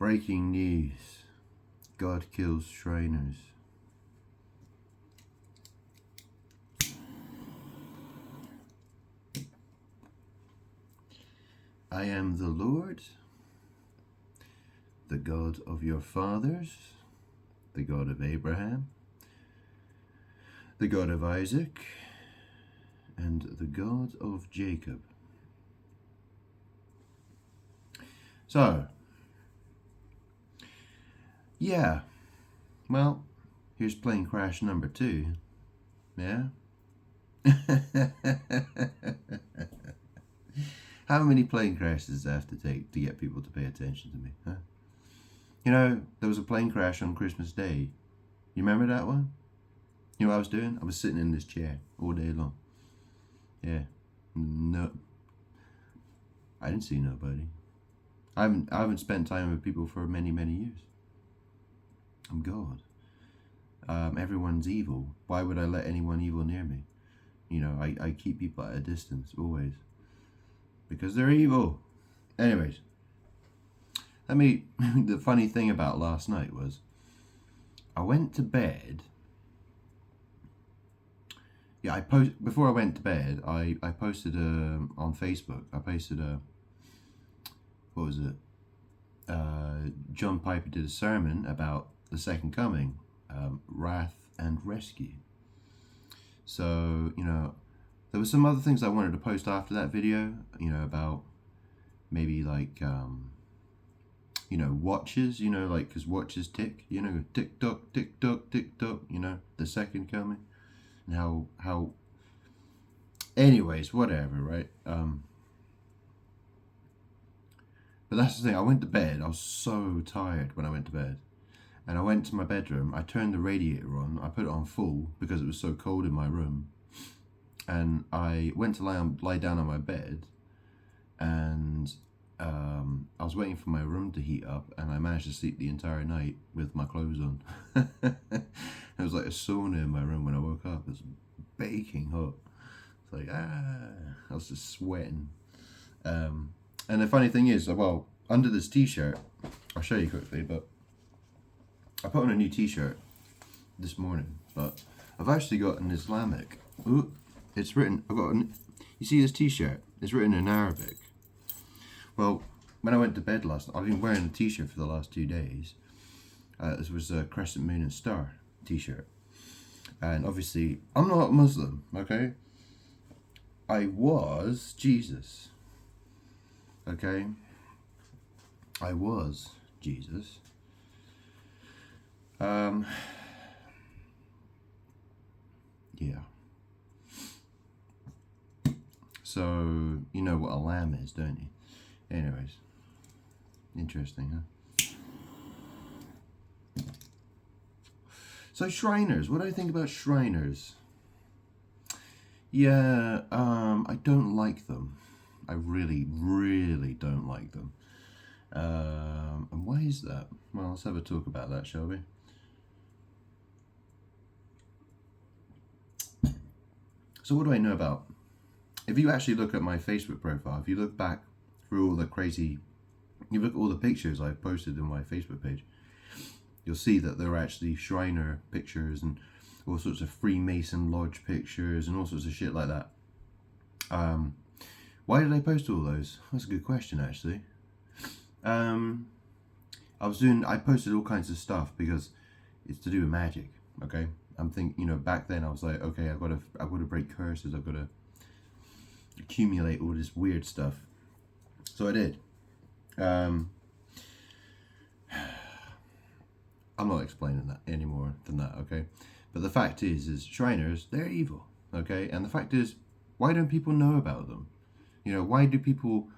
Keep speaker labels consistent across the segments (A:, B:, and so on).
A: Breaking news. God kills Shriners. I am the Lord, the God of your fathers, the God of Abraham, the God of Isaac, and the God of Jacob. So, yeah, well, here's plane crash number 2, yeah? How many plane crashes does it have to take to get people to pay attention to me, huh? You know, there was a plane crash on Christmas Day. You remember that one? You know what I was doing? I was sitting in this chair all day long. Yeah. No. I didn't see nobody. I haven't spent time with people for many, many years. I'm God. Everyone's evil. Why would I let anyone evil near me? You know, I keep people at a distance, always. Because they're evil. Anyways. The funny thing about last night was, I went to bed. Yeah, before I went to bed, I posted on Facebook. I posted what was it? John Piper did a sermon about the second coming, wrath and rescue. So, you know, there were some other things I wanted to post after that video, you know, about maybe like, you know, watches, you know, like, because watches tick, you know, tick tock, tick tock, tick tock, you know, the second coming, and how, anyways, whatever, right? But that's the thing, I went to bed, I was so tired when I went to bed, and I went to my bedroom, I turned the radiator on, I put it on full, because it was so cold in my room, and I went to lie down on my bed, and I was waiting for my room to heat up, and I managed to sleep the entire night with my clothes on. It was like a sauna in my room when I woke up. It was baking hot. It's like, I was just sweating. And the funny thing is, well, under this t-shirt, I'll show you quickly, but I put on a new t-shirt this morning, but I've actually got an Islamic. Ooh, it's written, you see this t-shirt? It's written in Arabic. Well, when I went to bed last night, I've been wearing a t-shirt for the last 2 days. This was a Crescent Moon and Star t-shirt. And obviously, I'm not Muslim, okay? I was Jesus. Okay? I was Jesus. Yeah. So, you know what a lamb is, don't you? Anyways, interesting, huh? So Shriners, what do I think about Shriners? Yeah, I don't like them. I really, really don't like them. And why is that? Well, let's have a talk about that, shall we? So what do I know about? If you actually look at my Facebook profile, if you look back through all the crazy, you look at all the pictures I've posted on my Facebook page, you'll see that there are actually Shriner pictures and all sorts of Freemason Lodge pictures and all sorts of shit like that. Why did I post all those? That's a good question, actually. I posted all kinds of stuff because it's to do with magic, okay? I'm thinking, you know, back then I was like, okay, I've got to break curses, I've got to accumulate all this weird stuff. So I did. I'm not explaining that any more than that, okay? But the fact is Shriners, they're evil, okay? And the fact is, why don't people know about them? You know, why do people,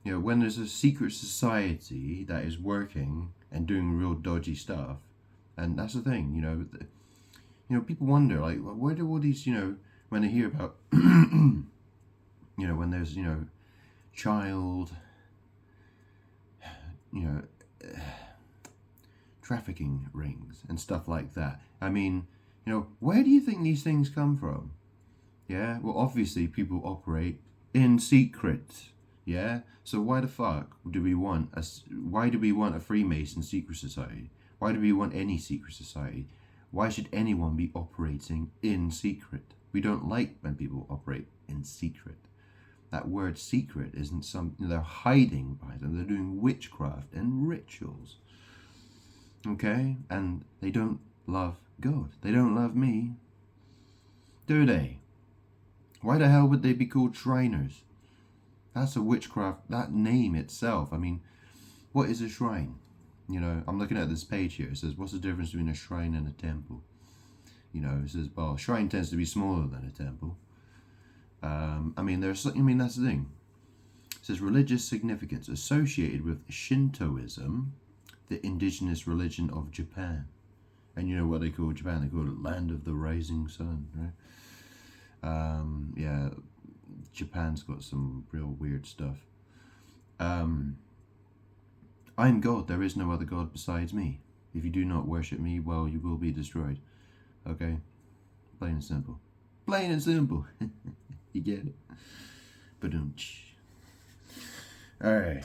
A: you know, when there's a secret society that is working and doing real dodgy stuff, and that's the thing, you know, people wonder, like, where do all these, you know, when they hear about, you know, when there's, you know, child, you know, trafficking rings and stuff like that. I mean, you know, where do you think these things come from? Yeah, well, obviously people operate in secret. Yeah. So why the fuck do we want why do we want a Freemason secret society? Why do we want any secret society? Why should anyone be operating in secret? We don't like when people operate in secret. That word secret isn't something they're hiding by them. They're doing witchcraft and rituals. Okay? And they don't love God. They don't love me. Do they? Why the hell would they be called Shriners? That's a witchcraft, that name itself. I mean, what is a shrine? You know, I'm looking at this page here. It says, what's the difference between a shrine and a temple? You know, it says, well, a shrine tends to be smaller than a temple. I mean, that's the thing. It says religious significance associated with Shintoism, the indigenous religion of Japan. And you know what they call Japan? They call it land of the rising sun, right? Yeah, Japan's got some real weird stuff. I'm God, there is no other God besides me. If you do not worship me, well, you will be destroyed. Okay? Plain and simple. Plain and simple. You get it? Ba-doom-tsh. Alright.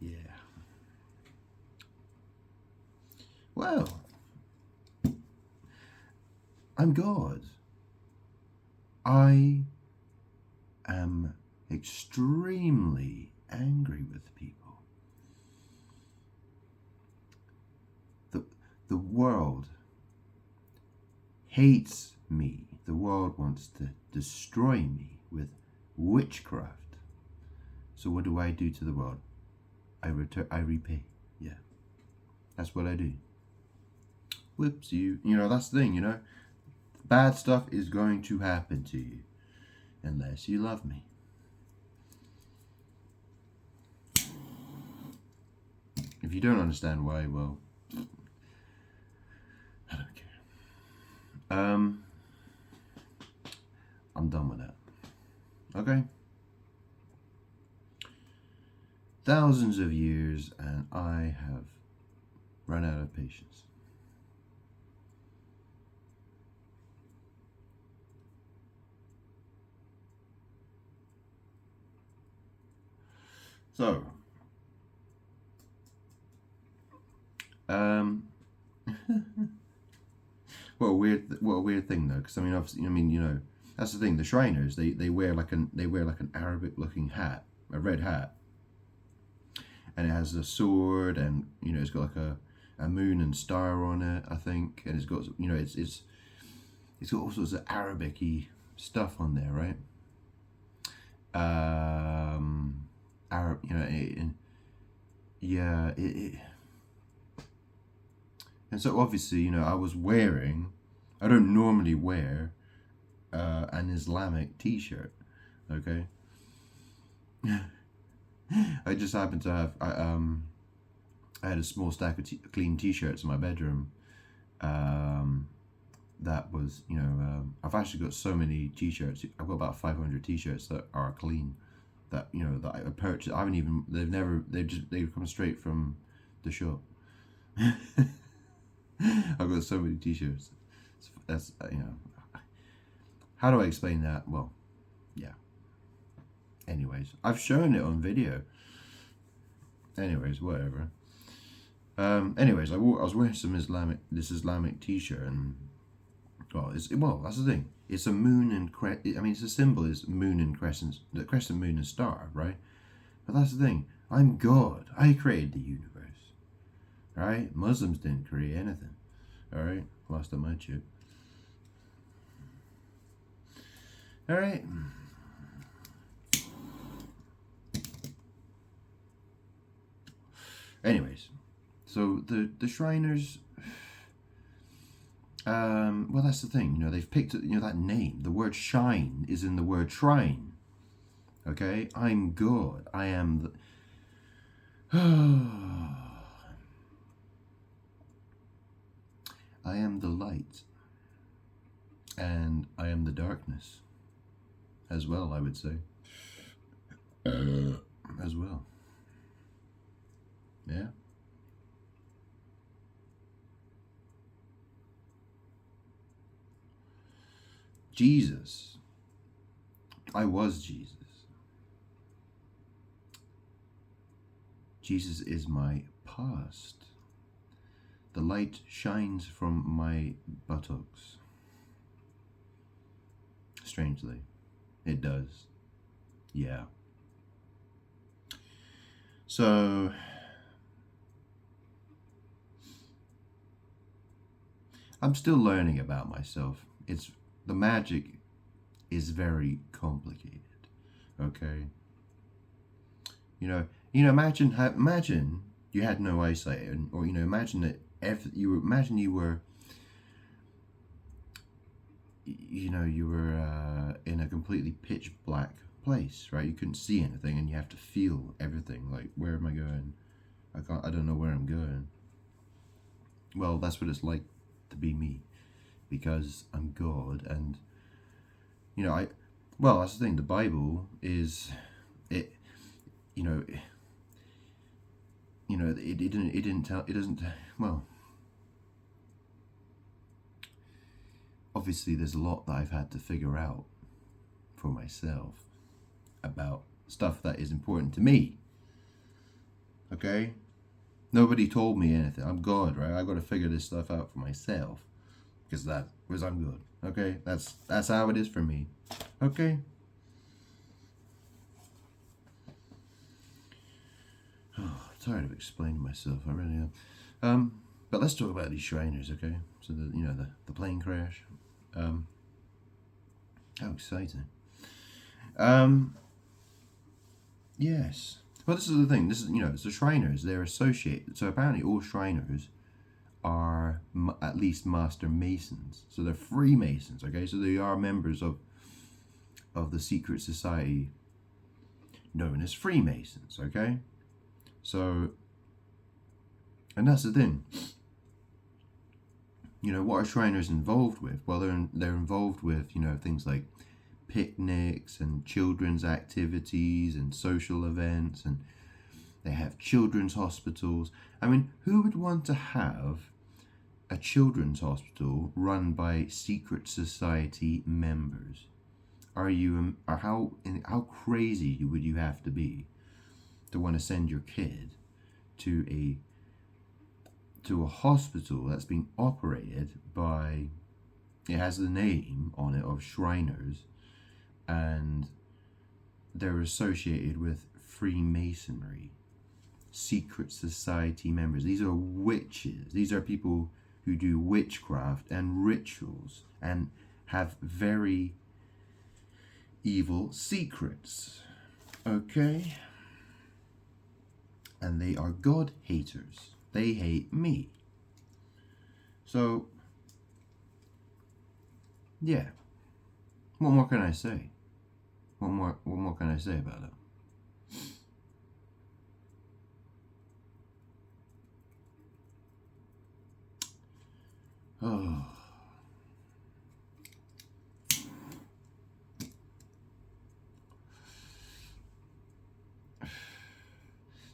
A: Yeah. Well, I'm God. I am extremely angry with people. The world hates me. The world wants to destroy me with witchcraft. So what do I do to the world? I repay. Yeah. That's what I do. Whoops, you know, that's the thing, you know. Bad stuff is going to happen to you unless you love me. If you don't understand why, well, I don't care. I'm done with that. Okay? Thousands of years and I have run out of patience. So, what a weird thing though, because I mean, obviously, I mean, you know, that's the thing. The Shriners, they wear like an Arabic looking hat, a red hat, and it has a sword, and you know, it's got like a moon and star on it, I think, and it's got, you know, it's got all sorts of Arabic-y stuff on there, right? Arab, you know, yeah, and so obviously, you know, I don't normally wear an Islamic t-shirt, okay? I just happened to have, I had a small stack of clean t-shirts in my bedroom. That was, you know, I've actually got so many t-shirts. I've got about 500 t-shirts that are clean. That, you know, that I purchased. I haven't even. They've come straight from the shop. I've got so many t-shirts. That's you know. How do I explain that? Well, yeah. Anyways, I've shown it on video. Anyways, whatever. Anyways, I was wearing this Islamic t-shirt, and well, that's the thing. It's a moon and I mean, it's a symbol is moon and crescent, the crescent moon and star, right? But that's the thing. I'm God. I created the universe. All right? Muslims didn't create anything. All right? Last time I checked. All right. Anyways, so the Shriners. Well, that's the thing. You know, they've picked you know that name. The word shine is in the word shrine. Okay, I'm God. I am the. I am the light, and I am the darkness, as well. I would say. As well. Yeah. Jesus. I was Jesus. Jesus is my past. The light shines from my buttocks. Strangely, it does. Yeah. So, I'm still learning about myself. The magic is very complicated. Okay. Imagine you had no eyesight, or imagine that you were in a completely pitch black place, right? You couldn't see anything, and you have to feel everything. Like, where am I going? I don't know where I'm going. Well, that's what it's like to be me, because I'm God, and well, that's the thing. The Bible is it. It didn't tell. It doesn't. Well, obviously, there's a lot that I've had to figure out for myself about stuff that is important to me. Okay? Nobody told me anything. I'm God, right? I got to figure this stuff out for myself, because I'm good. Okay? That's how it is for me. Okay? Oh, I'm tired of explaining myself. I really am. But let's talk about these Shriners, okay? So the plane crash. How exciting. Yes. Well, this is the thing. This is it's the Shriners. They're associated. So apparently, all Shriners are at least Master Masons. So they're Freemasons. Okay, so they are members of the secret society known as Freemasons. Okay, so and that's the thing. What are Shriners involved with? Well, they're involved with things like picnics and children's activities and social events, and they have children's hospitals. I mean, who would want to have a children's hospital run by secret society members? How crazy would you have to be to want to send your kid to a hospital that's being operated by, it has the name on it of Shriners, and they're associated with Freemasonry, secret society members. These are witches. These are people who do witchcraft and rituals and have very evil secrets. Okay? And they are God haters. They hate me. So, yeah. What more can I say? What more can I say about it? Oh.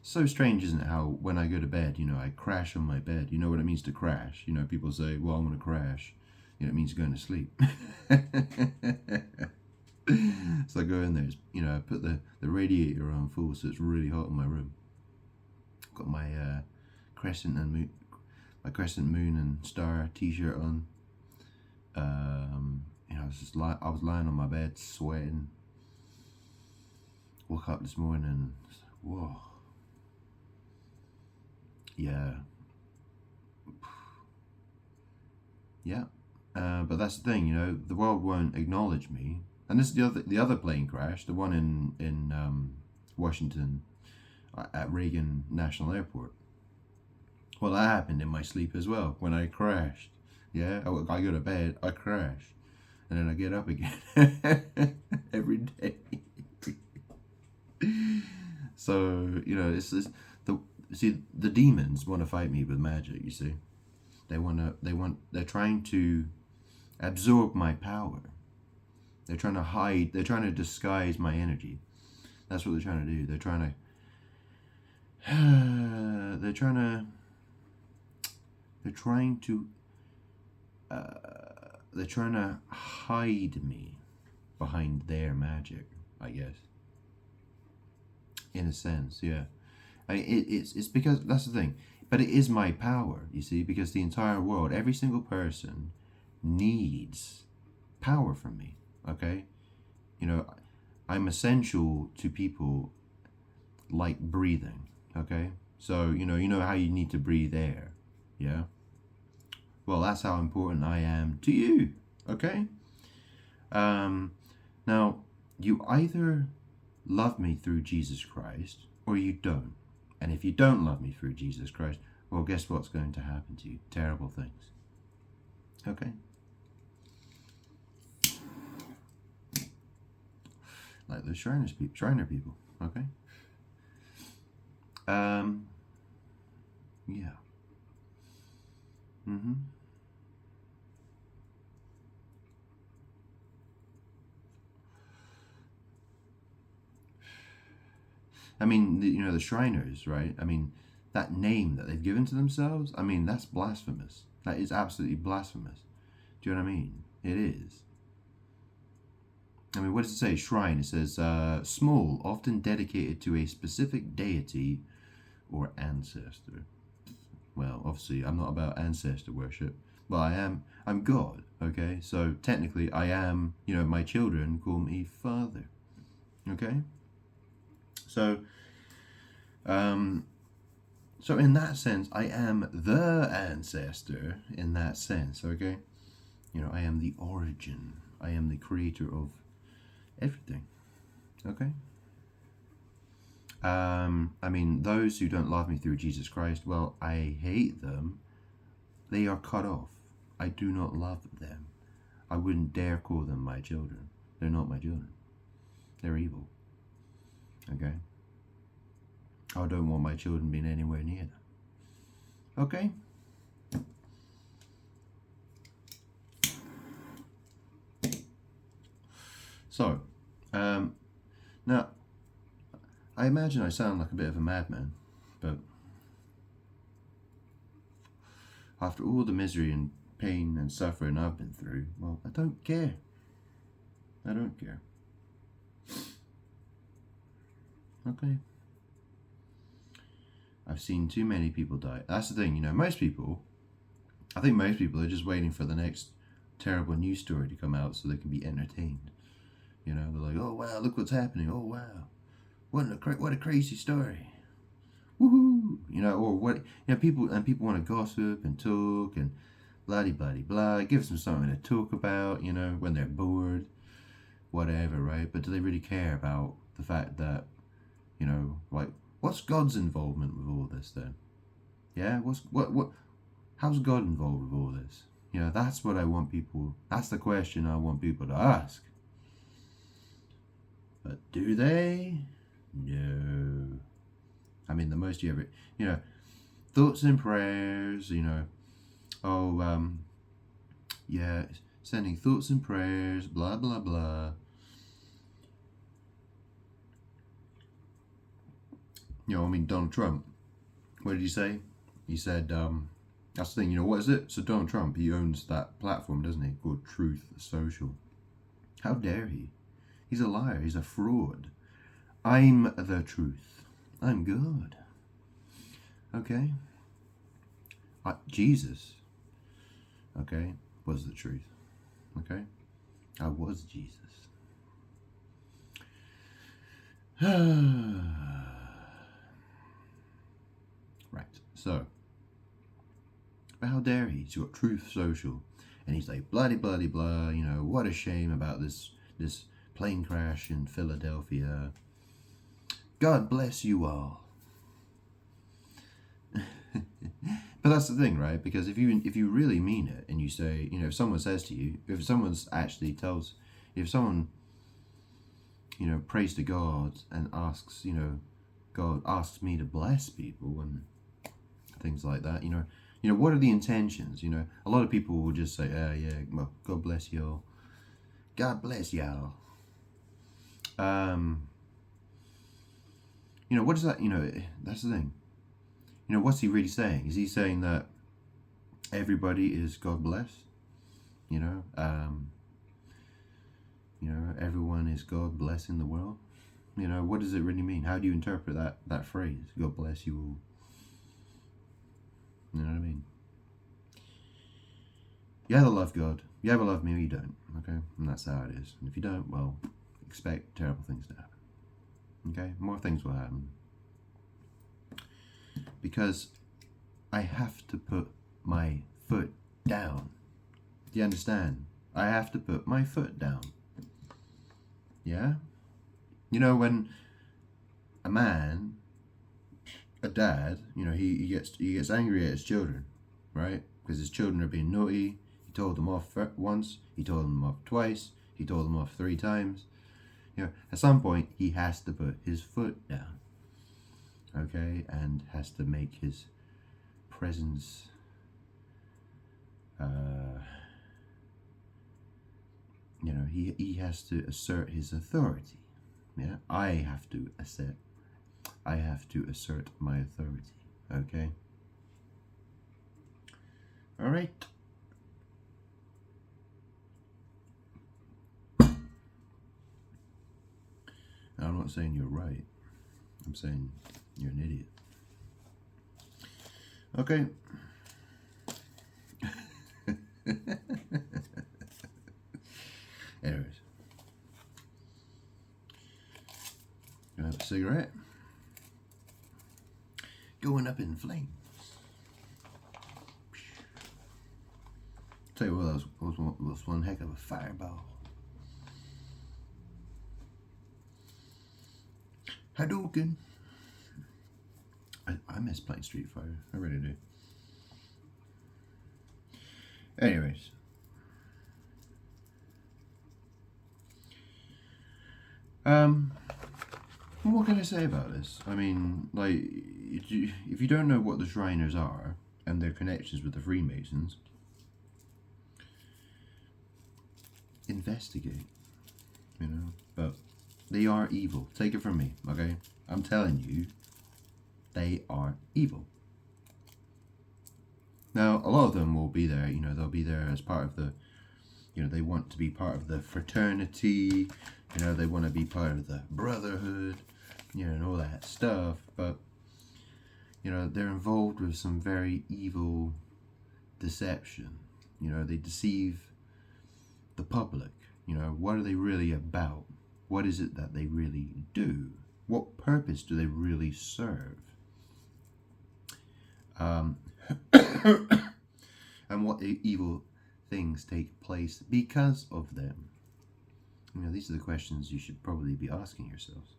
A: So strange, isn't it, how when I go to bed, I crash on my bed. You know what it means to crash? People say, well, I'm going to crash. It means going to sleep. So I go in there, I put the radiator on full so it's really hot in my room. Got my crescent moon and star t-shirt on. I was lying on my bed sweating. Woke up this morning and whoa. Yeah. Yeah. But that's the thing, the world won't acknowledge me. And this is the other plane crash, the one in Washington at Reagan National Airport. Well, that happened in my sleep as well when I crashed. Yeah, I go to bed, I crash, and then I get up again every day. So the demons want to fight me with magic. You see, they're trying to absorb my power. They're trying to hide. They're trying to disguise my energy. That's what they're trying to do. They're trying to they're trying to hide me behind their magic, I guess. In a sense, yeah. It's because that's the thing. But it is my power, you see, because the entire world, every single person needs power from me, okay? You know, I'm essential to people like breathing, okay? So, you know how you need to breathe air, yeah? Well, that's how important I am to you, okay? Now, you either love me through Jesus Christ or you don't. And if you don't love me through Jesus Christ, well, guess what's going to happen to you? Terrible things. Okay? Like the Shriner people. Okay? Yeah. Mm-hmm. I mean, the Shriners, right? I mean, that name that they've given to themselves, I mean, that's blasphemous. That is absolutely blasphemous. Do you know what I mean? It is. I mean, what does it say? Shrine. It says, small, often dedicated to a specific deity or ancestor. Well, obviously, I'm not about ancestor worship. Well, I'm God, okay? So technically, I am, my children call me father, okay? So, so in that sense, I am the ancestor in that sense, okay? I am the origin. I am the creator of everything, okay? I mean, those who don't love me through Jesus Christ, well, I hate them. They are cut off. I do not love them. I wouldn't dare call them my children. They're not my children. They're evil. Okay? I don't want my children being anywhere near them. Okay? So, now, I imagine I sound like a bit of a madman, but after all the misery and pain and suffering I've been through, well, I don't care. I don't care. Okay? I've seen too many people die. That's the thing, I think most people are just waiting for the next terrible news story to come out so they can be entertained. They're like, oh wow, look what's happening. Oh wow, what a crazy story. Woohoo! Or what? People want to gossip and talk and blah blah blah. It gives them something to talk about. When they're bored, whatever, right? But do they really care about the fact that, like, what's God's involvement with all this then? Yeah, what? How's God involved with all this? That's what I want people. That's the question I want people to ask. But do they? No. I mean, the most you ever, thoughts and prayers, yeah, sending thoughts and prayers, blah, blah, blah. I mean, Donald Trump, what did he say? He said, that's the thing, what is it? So Donald Trump, he owns that platform, doesn't he, called Truth Social. How dare he? He's a liar. He's a fraud. I'm the truth. I'm God. Okay? Jesus, okay, was the truth. Okay? I was Jesus. Right. So, but how dare he? He's got Truth Social. And he's like, bloody, bloody, blah, what a shame about this plane crash in Philadelphia. God bless you all. But that's the thing, right? Because if you really mean it and you say, if someone says to you, if someone prays to God and asks, God asks me to bless people and things like that, what are the intentions? A lot of people will just say, yeah, well, God bless y'all. God bless y'all. What is that? That's the thing. What's he really saying? Is he saying that everybody is God blessed? You know, everyone is God blessing the world. You know, what does it really mean? How do you interpret that phrase? God bless you all. You know what I mean? You either love God, you either love me, or you don't. Okay, and that's how it is. And if you don't, well, expect terrible things to happen. Okay, more things will happen because I have to put my foot down. Do you understand? I have to put my foot down. Yeah? You know, when a man, a dad, you know, he gets angry at his children, right? Because his children are being naughty. He told them off once, he told them off twice, he told them off 3 times. You know, at some point he has to put his foot down. Okay? And has to make his presence you know, he has to assert his authority. Yeah, I have to assert my authority. Okay. All right. I'm not saying you're right. I'm saying you're an idiot. Okay. Anyways, gonna have a cigarette. Going up in flames. Tell you what, that was one heck of a fireball. Hadouken. I miss playing Street Fighter. I really do. Anyways. What can I say about this? I mean, like, if you don't know what the Shriners are and their connections with the Freemasons, investigate, you know. But they are evil. Take it from me, okay? I'm telling you, they are evil. Now, a lot of them will be there, you know, they'll be there as part of the, you know, they want to be part of the fraternity, you know, they want to be part of the brotherhood, you know, and all that stuff, but, you know, they're involved with some very evil deception. You know, they deceive the public. You know, what are they really about? What is it that they really do? What purpose do they really serve? And what evil things take place because of them? You know, these are the questions you should probably be asking yourselves.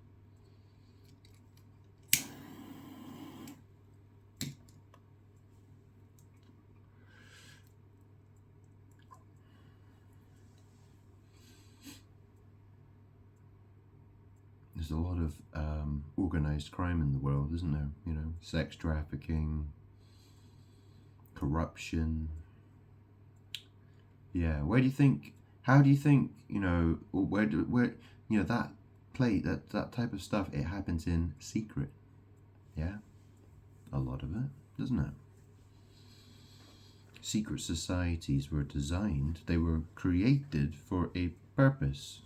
A: There's a lot of organized crime in the world, isn't there? You know, sex trafficking, corruption. Yeah, how do you think, you know, where, you know, that type of stuff, it happens in secret. Yeah, a lot of it, doesn't it? Secret societies were designed, they were created for a purpose.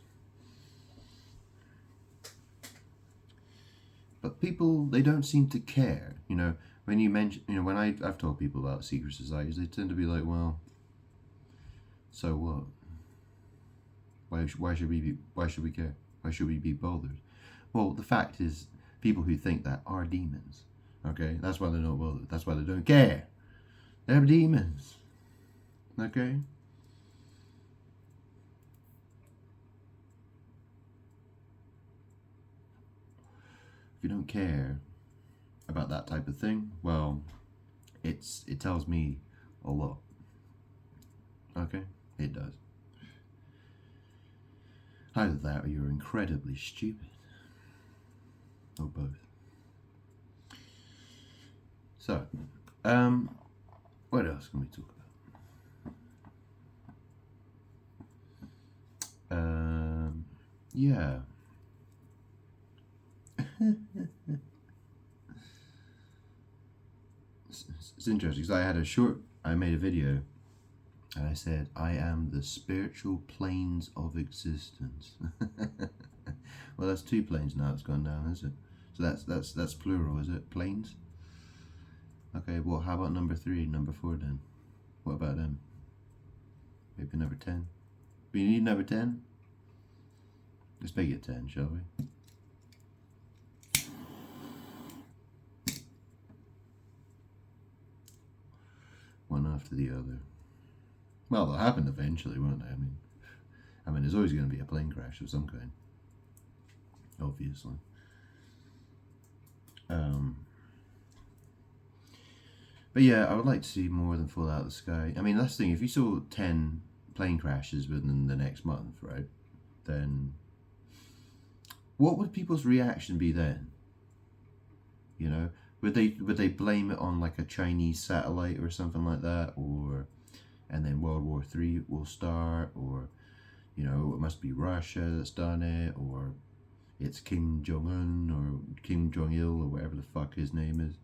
A: But people, they don't seem to care. You know, when you mention, you know, when I've told people about secret societies, they tend to be like, well, so what? Why should we care? Why should we be bothered? Well, the fact is, people who think that are demons. Okay, that's why they're not bothered. That's why they don't care. They're demons. Okay. If you don't care about that type of thing, well, it tells me a lot. Okay, it does. Either that or you're incredibly stupid. Or both. So, what else can we talk about? Yeah. It's interesting because I made a video And I said, I am the spiritual planes of existence. Well, that's 2 planes now. It's gone down, is it? So that's plural, is it? Planes. Okay. Well, how about number 3, number 4 then? What about them? Maybe number 10. We need number 10. Let's make it 10, shall we? One after the other. Well, they'll happen eventually, won't they? I mean, there's always going to be a plane crash of some kind, obviously. But yeah, I would like to see more than fall out of the sky. I mean, that's the thing. If you saw 10 plane crashes within the next month, right? Then what would people's reaction be then? You know, would they blame it on like a Chinese satellite or something like that, or and then World War III will start, or you know, it must be Russia that's done it, or it's Kim Jong-un or Kim Jong-il or whatever the fuck his name is,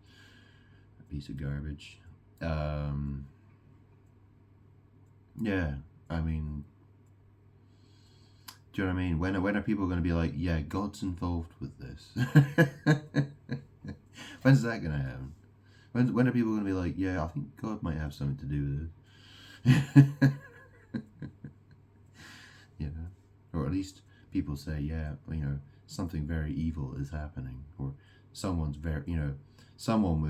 A: a piece of garbage. Yeah, I mean, do you know what I mean? When are people going to be like, yeah, God's involved with this? When's that going to happen? When are people going to be like, yeah, I think God might have something to do with this? You know, or at least people say, yeah, you know, something very evil is happening, or someone's very, you know, someone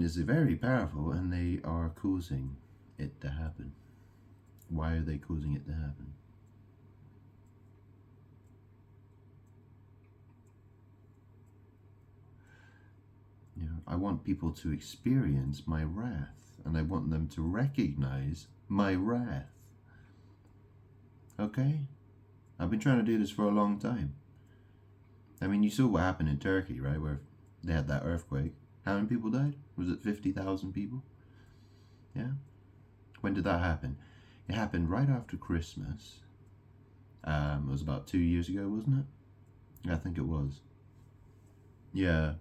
A: is very powerful and they are causing it to happen. Why are they causing it to happen? You know, I want people to experience my wrath, and I want them to recognize my wrath. Okay? I've been trying to do this for a long time. I mean, you saw what happened in Turkey, right? Where they had that earthquake. How many people died? Was it 50,000 people? Yeah? When did that happen? It happened right after Christmas. It was about 2 years ago, wasn't it? I think it was. Yeah.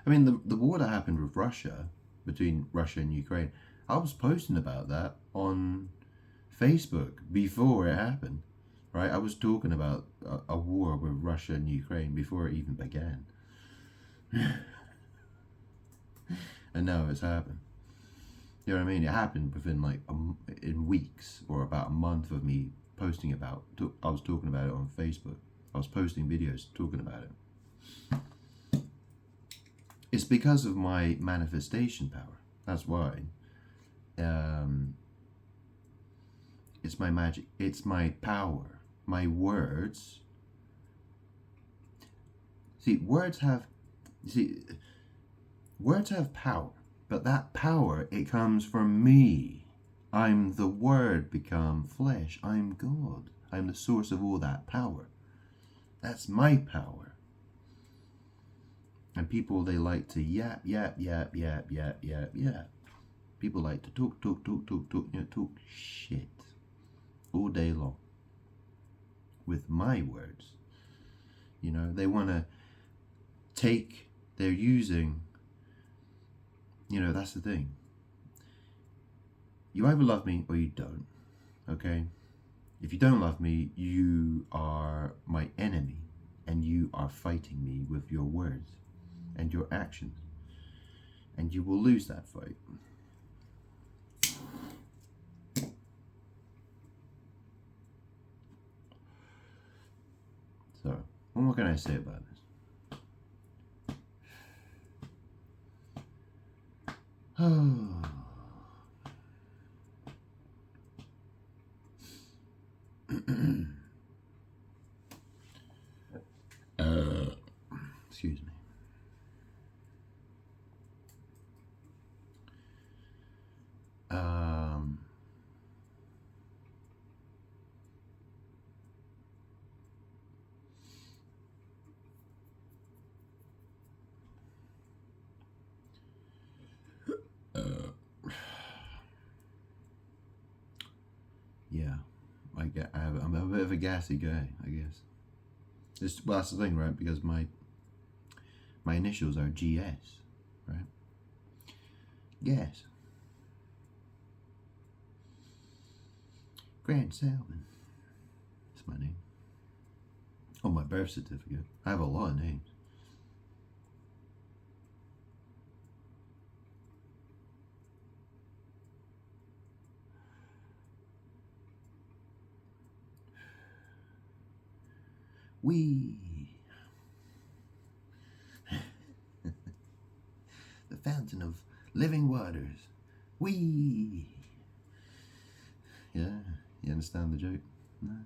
A: I mean, the war that happened with Russia, between Russia and Ukraine, I was posting about that on Facebook before it happened, right? I was talking about a war with Russia and Ukraine before it even began. And now it's happened. You know what I mean? It happened within like in weeks or about a month of me posting about. I was talking about it on Facebook. I was posting videos talking about it. It's because of my manifestation power. That's why. It's my magic. It's my power. My words. Words have power, but that power, it comes from me. I'm the Word become flesh. I'm God. I'm the source of all that power. That's my power. And people, they like to yap. People like to talk, talk shit all day long with my words. You know, they want to they're using, you know, that's the thing. You either love me or you don't, okay? If you don't love me, you are my enemy, and you are fighting me with your words and your actions, and you will lose that fight. So, what more can I say about this? Oh. Excuse me. Yeah, I'm a bit of a gassy guy, I guess. Well, that's the thing, right? Because my initials are GS, right? Yes. Grant Salmon. That's my name. On my birth certificate. I have a lot of names. We. The fountain of living waters. We. Yeah, you understand the joke? No.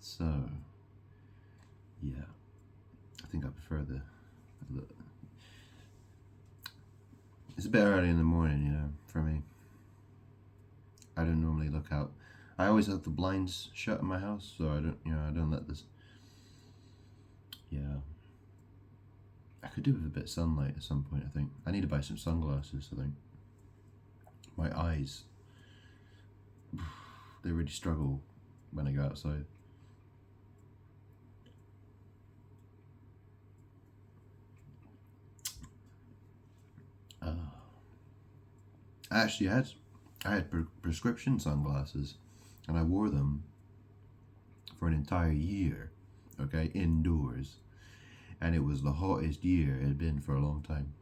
A: So, yeah, I think I prefer the. It's a bit early in the morning, you know, for me. I don't normally look out. I always have the blinds shut in my house, so I don't let this. Yeah. I could do with a bit of sunlight at some point, I think. I need to buy some sunglasses, I think. My eyes, they really struggle when I go outside. Actually, I had prescription sunglasses, and I wore them for an entire year, okay, indoors, and it was the hottest year it had been for a long time.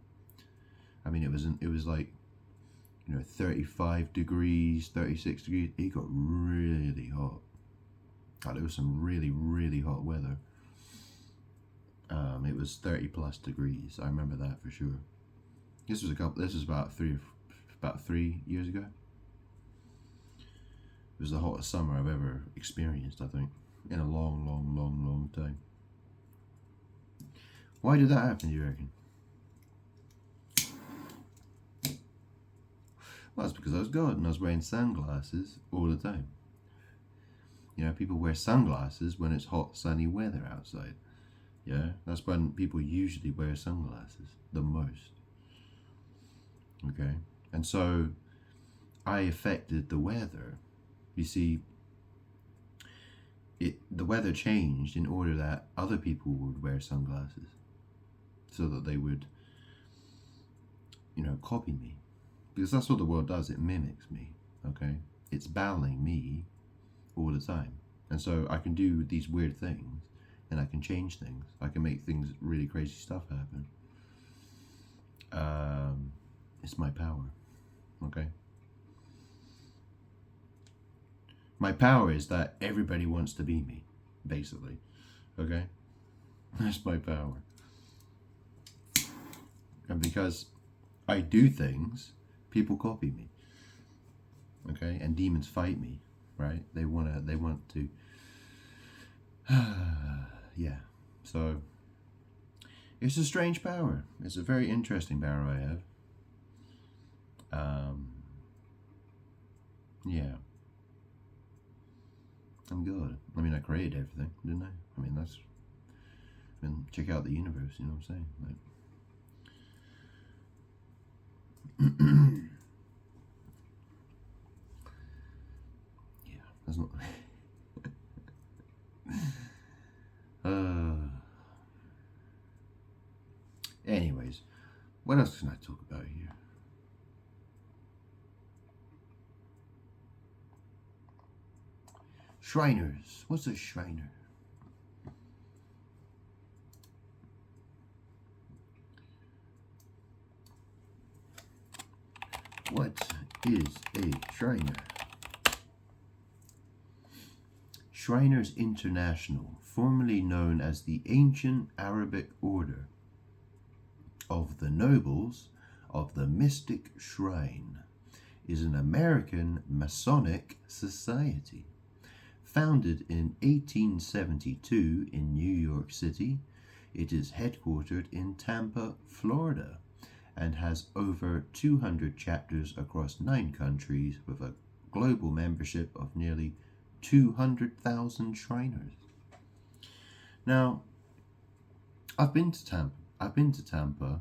A: I mean, it was like, 35 degrees, 36 degrees. It got really hot. God, it was some really, really hot weather. It was 30 plus degrees. I remember that for sure. This was about 3 years ago. It was the hottest summer I've ever experienced, I think, in a long time. Why did that happen, do you reckon? Well, it's because I was God and I was wearing sunglasses all the time. You know, people wear sunglasses when it's hot, sunny weather outside. Yeah, that's when people usually wear sunglasses the most. Okay, and so I affected the weather. You see, the weather changed in order that other people would wear sunglasses, so that they would, copy me. Because that's what the world does, it mimics me, okay? It's battling me all the time. And so I can do these weird things, and I can change things. I can make things, really crazy stuff happen. It's my power, okay? My power is that everybody wants to be me, basically, okay? That's my power. And because I do things, people copy me, okay? And demons fight me, right? They want to, yeah. So it's a strange power. It's a very interesting power I have. Yeah. I'm good. I mean, I created everything, didn't I? I mean, check out the universe, you know what I'm saying? Yeah, that's not. Anyways, what else can I talk about here? Shriners. What's a Shriner? What is a Shriner? Shriners International, formerly known as the Ancient Arabic Order of the Nobles of the Mystic Shrine, is an American Masonic society. Founded in 1872 in New York City, it is headquartered in Tampa, Florida, and has over 200 chapters across 9 countries with a global membership of nearly 200,000 Shriners. Now, I've been to Tampa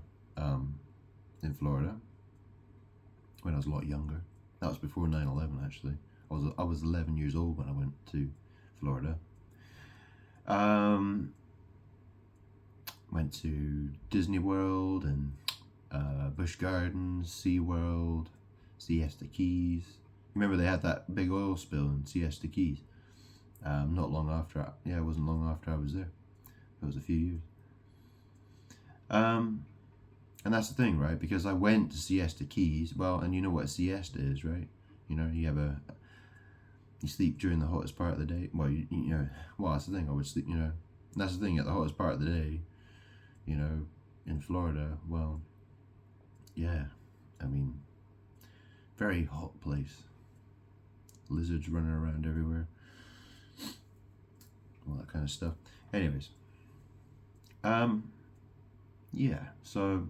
A: in Florida when I was a lot younger. That was before 9/11, actually. I was 11 years old when I went to Florida. Went to Disney World and Busch Gardens, Sea World, Siesta Keys. Remember they had that big oil spill in Siesta Keys? Not long after, it wasn't long after I was there. It was a few years. And that's the thing, right? Because I went to Siesta Keys. Well, and you know what a siesta is, right? You know, you sleep during the hottest part of the day. Well, you know, well, that's the thing. I would sleep, you know, that's the thing at the hottest part of the day, you know, in Florida. Well, yeah, I mean, very hot place. Lizards running around everywhere. All that kind of stuff. Anyways, yeah, so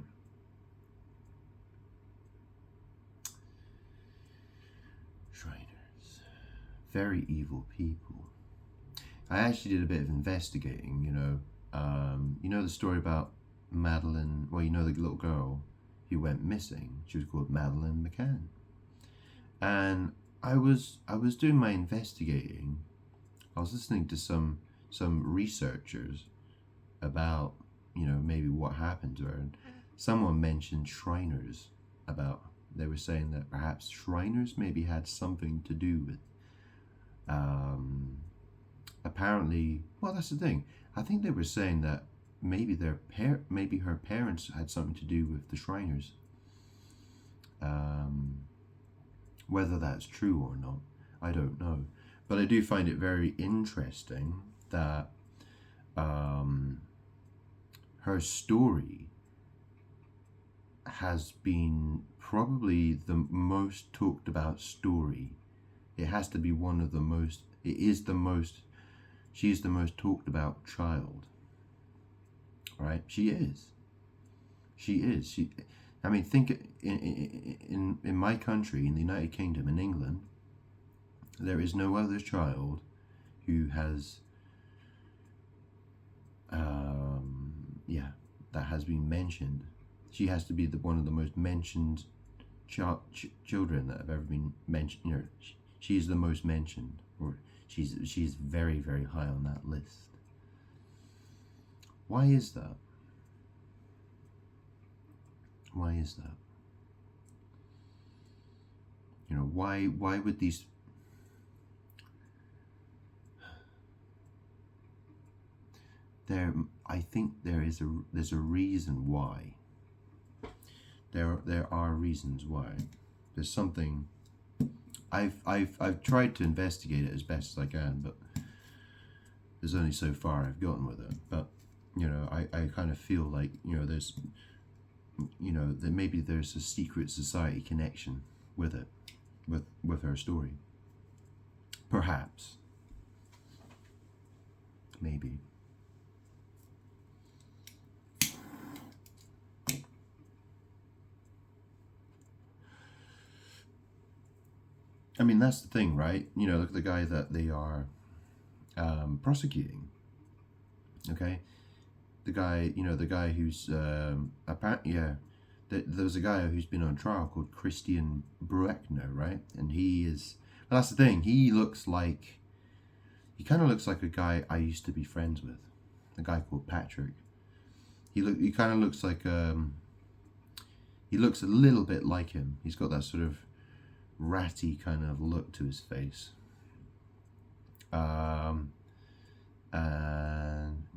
A: Shriners, very evil people. I actually did a bit of investigating, you know the story about Madeleine, well, you know the little girl who went missing. She was called Madeleine McCann. And I was doing my investigating. I was listening to some researchers about, you know, maybe what happened to her. And someone mentioned Shriners, about, they were saying that perhaps Shriners maybe had something to do with, apparently, well, that's the thing. I think they were saying that maybe maybe her parents had something to do with the Shriners. Whether that's true or not, I don't know. But I do find it very interesting that her story has been probably the most talked about story. It has to be one of the most, it is the most, she is the most talked about child. Right? She is. I mean, think in my country, in the United Kingdom, in England, there is no other child who has, that has been mentioned. She has to be one of the most mentioned children that have ever been mentioned. You know, she is the most mentioned, or she's very, very high on that list. Why is that? Why is that? You know, why would these, I think there's a reason why. There are reasons why. There's something. I've tried to investigate it as best as I can, but there's only so far I've gotten with it. But you know, I kind of feel like, you know, there's, you know, that maybe there's a secret society connection with it, with her story. Perhaps. Maybe. I mean, that's the thing, right? You know, look at the guy that they are prosecuting. Okay, the guy, you know, the guy who's apparently, yeah, there's a guy who's been on trial called Christian Brueckner, right? And he is. Well, that's the thing. He kind of looks like a guy I used to be friends with, a guy called Patrick. He kind of looks like he looks a little bit like him. He's got that sort of ratty kind of look to his face. And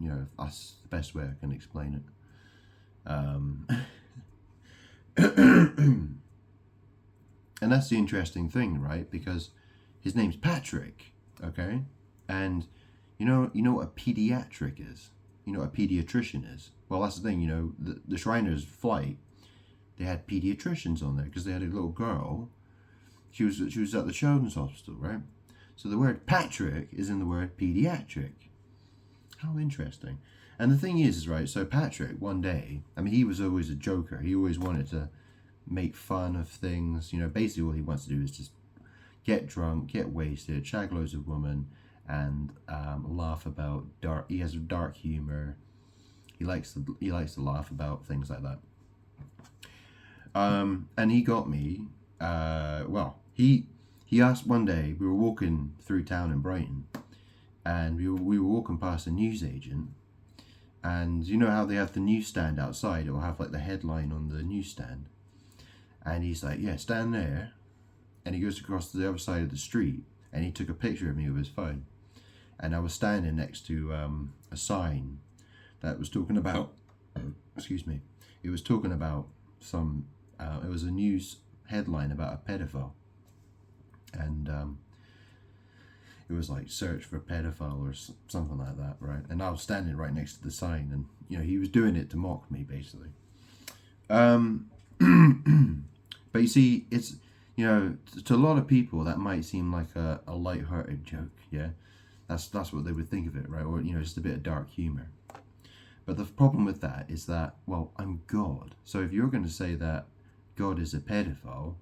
A: you know, that's the best way I can explain it. And that's the interesting thing, right? Because his name's Patrick, okay? And you know what a pediatric is? You know what a pediatrician is? Well, that's the thing, you know, the Shriners flight, they had pediatricians on there because they had a little girl. She was at the children's hospital, right? So the word Patrick is in the word pediatric. How interesting. And the thing is, right, so Patrick, one day, I mean, he was always a joker. He always wanted to make fun of things. You know, basically all he wants to do is just get drunk, get wasted, shag loads of women, and laugh about he has dark humor. He likes to laugh about things like that. And he got me, well, he asked one day, we were walking through town in Brighton, and we were walking past a newsagent, and you know how they have the newsstand outside? It will have like the headline on the newsstand, and he's like, yeah, stand there, and he goes across to the other side of the street, and he took a picture of me with his phone, and I was standing next to a sign that was talking about, excuse me, it was talking about some, it was a news headline about a pedophile, and it was like search for pedophile or something like that, right? And I was standing right next to the sign, and you know, he was doing it to mock me, basically. But you see, it's, you know, to a lot of people that might seem like a light-hearted joke, yeah? That's what they would think of it, right? Or, you know, just a bit of dark humor. But the problem with that is that, well, I'm God. So if you're going to say that God is a pedophile,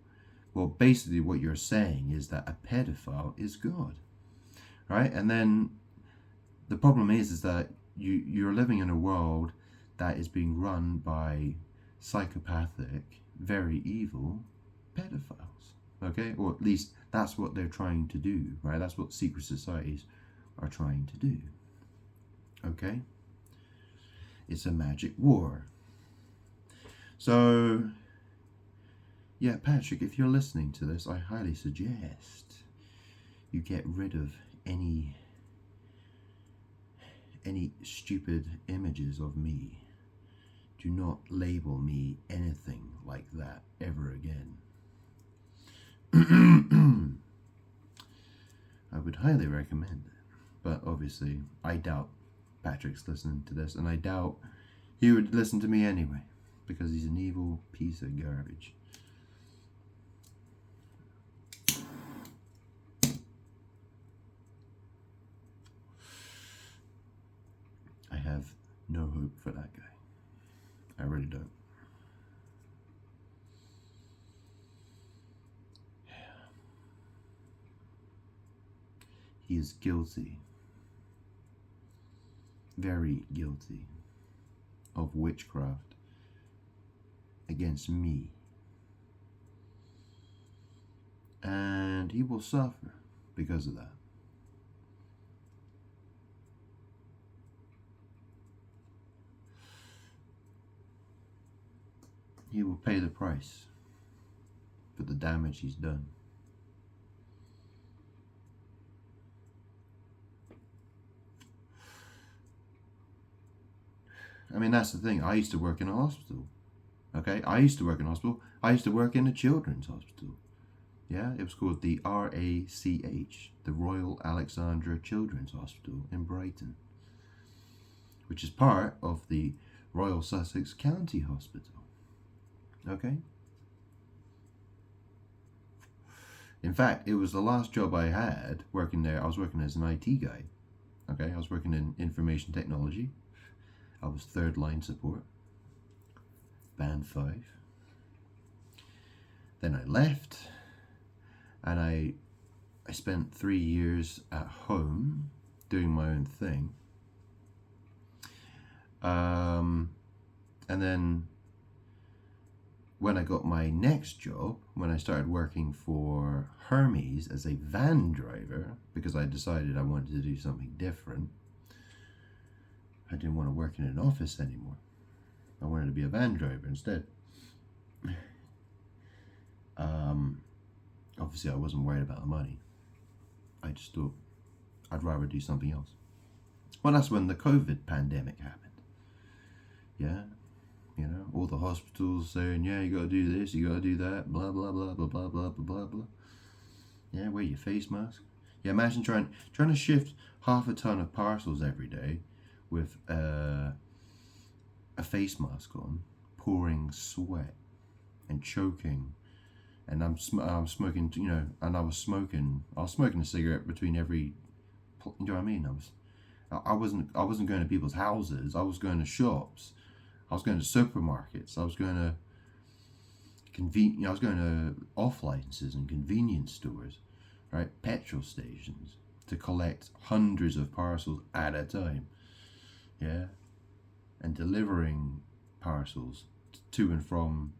A: well, basically what you're saying is that a pedophile is God, right? And then the problem is that you're living in a world that is being run by psychopathic, very evil pedophiles, okay? Or at least that's what they're trying to do, right? That's what secret societies are trying to do, okay? It's a magic war. So, yeah, Patrick, if you're listening to this, I highly suggest you get rid of any stupid images of me. Do not label me anything like that ever again. I would highly recommend it. But obviously, I doubt Patrick's listening to this, and I doubt he would listen to me anyway, because he's an evil piece of garbage. I have no hope for that guy. I really don't. He is guilty, very guilty, of witchcraft against me. And he will suffer because of that. He will pay the price for the damage he's done. I mean, that's the thing. I used to work in a hospital. Okay? I used to work in a hospital. I used to work in a children's hospital. Yeah? It was called the RACH, the Royal Alexandra Children's Hospital in Brighton, which is part of the Royal Sussex County Hospital. Okay? In fact, it was the last job I had working there. I was working as an IT guy. Okay? I was working in information technology. I was third line support, band 5. Then I left, and I spent 3 years at home doing my own thing. And then when I got my next job, when I started working for Hermes as a van driver, because I decided I wanted to do something different, I didn't want to work in an office anymore. I wanted to be a van driver instead. Obviously, I wasn't worried about the money. I just thought I'd rather do something else. Well, that's when the COVID pandemic happened. Yeah, you know, all the hospitals saying, yeah, you got to do this, you got to do that, blah, blah, blah, blah, blah, blah, blah, blah, blah. Yeah, wear your face mask. Yeah, imagine trying to shift half a ton of parcels every day with a face mask on, pouring sweat and choking, and I'm smoking, you know, and I was smoking a cigarette between every, you know what I mean? I wasn't going to people's houses. I was going to shops. I was going to supermarkets. I was going to I was going to off licenses and convenience stores, right? Petrol stations, to collect hundreds of parcels at a time. Yeah, and delivering parcels to and from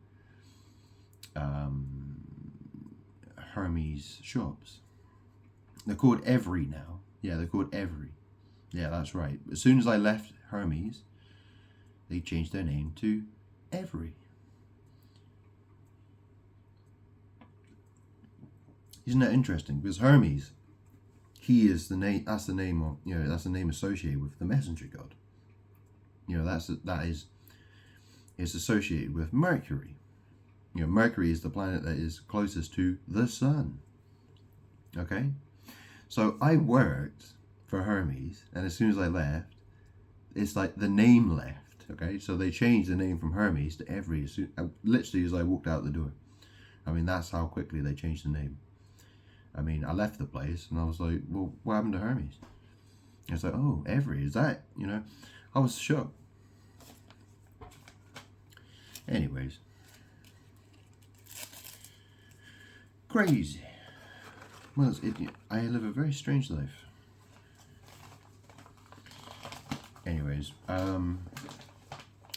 A: Hermes shops. They're called Every now. Yeah, they're called Every. Yeah, that's right. As soon as I left Hermes, they changed their name to Every. Isn't that interesting? Because Hermes, he is the name. That's the name of, you know, that's the name associated with the messenger god. You know, that is it's associated with Mercury. You know, Mercury is the planet that is closest to the sun. Okay, so I worked for Hermes, and as soon as I left, it's like the name left. Okay, so they changed the name from Hermes to Every literally as I walked out the door. I mean, that's how quickly they changed the name. I mean, I left the place and I was like, well, what happened to Hermes? And it's like, oh, Every, is that, you know? I was shocked. Anyways. Crazy. Well, I live a very strange life. Anyways,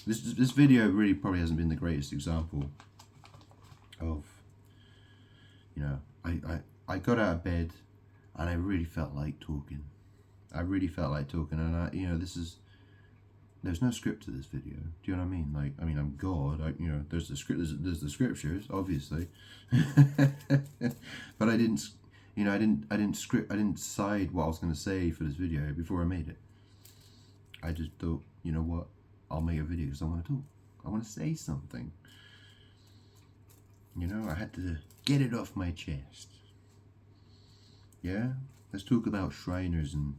A: this video really probably hasn't been the greatest example of, you know, I got out of bed and I really felt like talking. And you know, there's no script to this video. Do you know what I mean? Like, I mean, I'm God. You know, there's the script. There's the scriptures, obviously. But I didn't, you know, I didn't script. I didn't decide what I was going to say for this video before I made it. I just thought, you know what? I'll make a video because I want to talk. I want to say something. You know, I had to get it off my chest. Yeah? Let's talk about Shriners and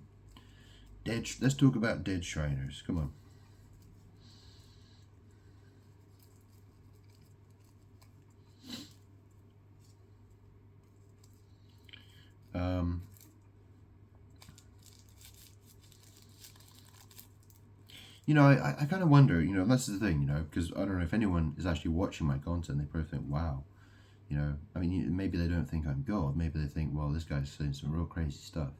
A: dead. Let's talk about dead Shriners. Come on. You know, I kind of wonder, you know, that's the thing, you know, because I don't know if anyone is actually watching my content, they probably think, wow, you know, I mean, maybe they don't think I'm God, maybe they think, well, this guy's saying some real crazy stuff,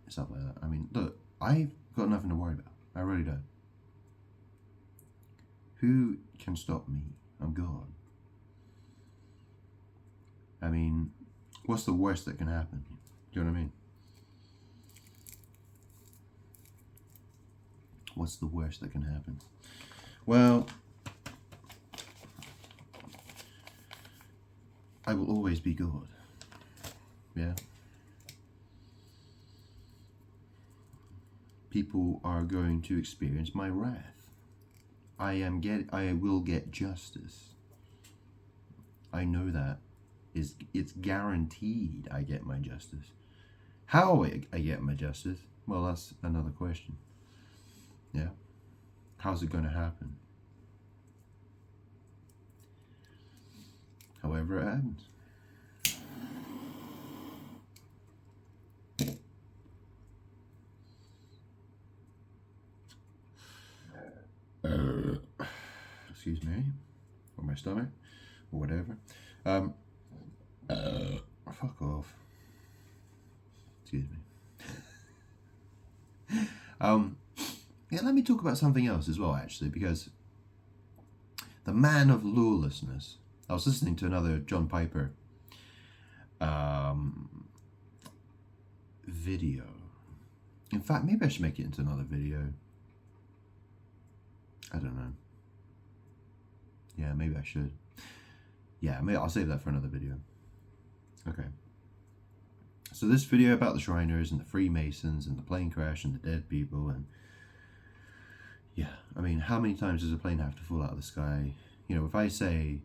A: stuff like that. I mean, look, I've got nothing to worry about, I really don't. Who can stop me? I'm God. I mean, what's the worst that can happen? Do you know what I mean? What's the worst that can happen? Well, I will always be God. Yeah. People are going to experience my wrath. I will get justice. I know that. It's guaranteed I get my justice. How I get my justice? Well, that's another question. Yeah. How's it going to happen? However it happens. Excuse me. Or my stomach. Or whatever. Fuck off. Excuse me. Yeah, let me talk about something else as well, actually, because the man of lawlessness. I was listening to another John Piper video. In fact, maybe I should make it into another video. I don't know. Yeah, maybe I should. Yeah, maybe I'll save that for another video. Okay. So this video about the Shriners and the Freemasons and the plane crash and the dead people and yeah, I mean, how many times does a plane have to fall out of the sky? You know, if I say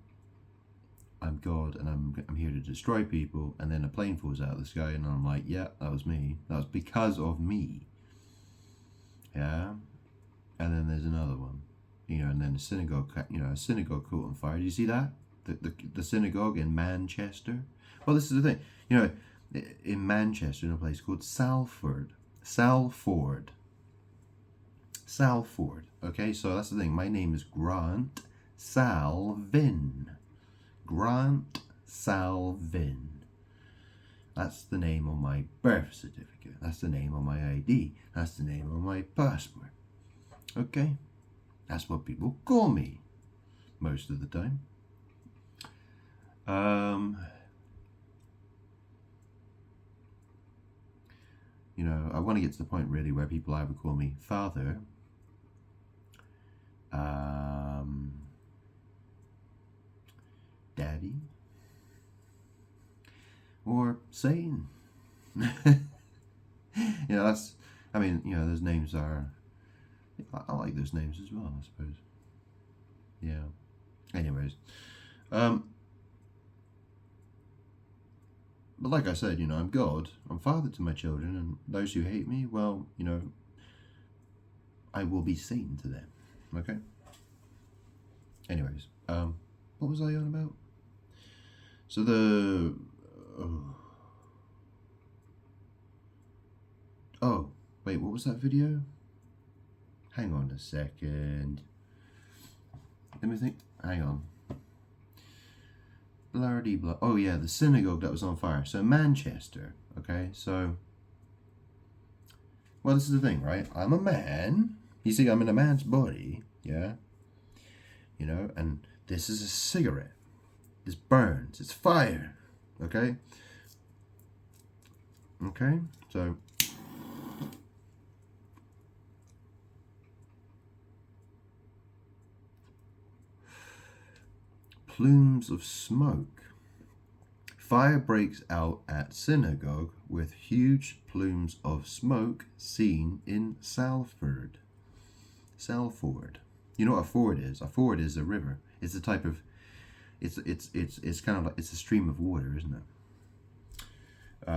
A: I'm God and I'm here to destroy people, and then a plane falls out of the sky, and I'm like, yeah, that was me. That was because of me. Yeah, and then there's another one. You know, and then a synagogue caught on fire. Do you see that? The synagogue in Manchester. Well, this is the thing. You know, in Manchester, in a place called Salford. Okay, so that's the thing. My name is Grant Salvin. Grant Salvin. That's the name on my birth certificate. That's the name on my ID. That's the name on my passport. Okay? That's what people call me most of the time. know, I want to get to the point really where people either call me Father, Daddy, or Satan. That's, I mean, those names are, I like those names as well, I suppose. Yeah. Anyways, but like I said, I'm God, I'm Father to my children, and those who hate me, well, I will be Satan to them. Okay? Anyways, what was I on about? So oh, wait, what was that video? Hang on a second. Let me think. Hang on. Blardy blah. Oh yeah, the synagogue that was on fire. So Manchester. Okay, so. Well, this is the thing, right? I'm a man. You see, I'm in a man's body. Yeah. And this is a cigarette. This burns. It's fire. Okay. Okay. So. Plumes of smoke. Fire breaks out at synagogue with huge plumes of smoke seen in Salford. Salford. You know what a ford is? A ford is a river. It's a type of. It's kind of like, it's a stream of water, isn't it?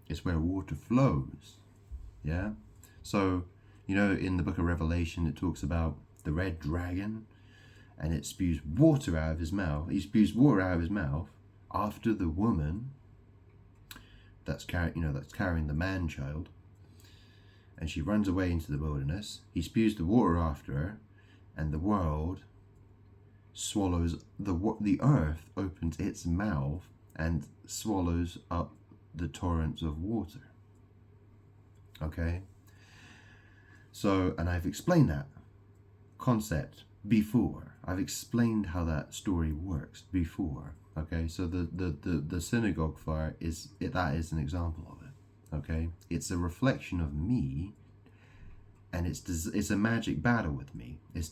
A: It's where water flows. Yeah. So in the book of Revelation it talks about the red dragon. And it spews water out of his mouth. He spews water out of his mouth after the woman that's carrying the man-child, and she runs away into the wilderness. He spews the water after her, and the world swallows the earth opens its mouth and swallows up the torrents of water. Okay. So, and I've explained that concept before. I've explained how that story works before. Okay, so the synagogue fire that is an example of it. Okay, it's a reflection of me, and it's a magic battle with me. It's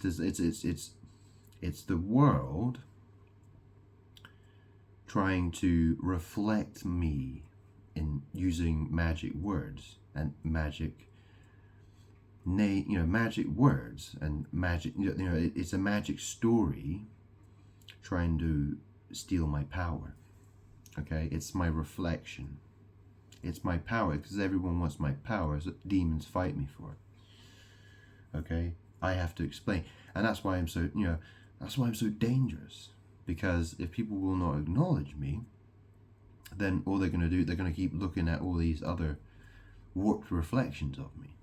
A: the world trying to reflect me in using magic words and magic words and magic. It's a magic story trying to steal my power. Okay, it's my reflection. It's my power, because everyone wants my power, so demons fight me for it. Okay, I have to explain, and that's why I'm so dangerous. Because if people will not acknowledge me, then all they're going to do, they're going to keep looking at all these other warped reflections of me.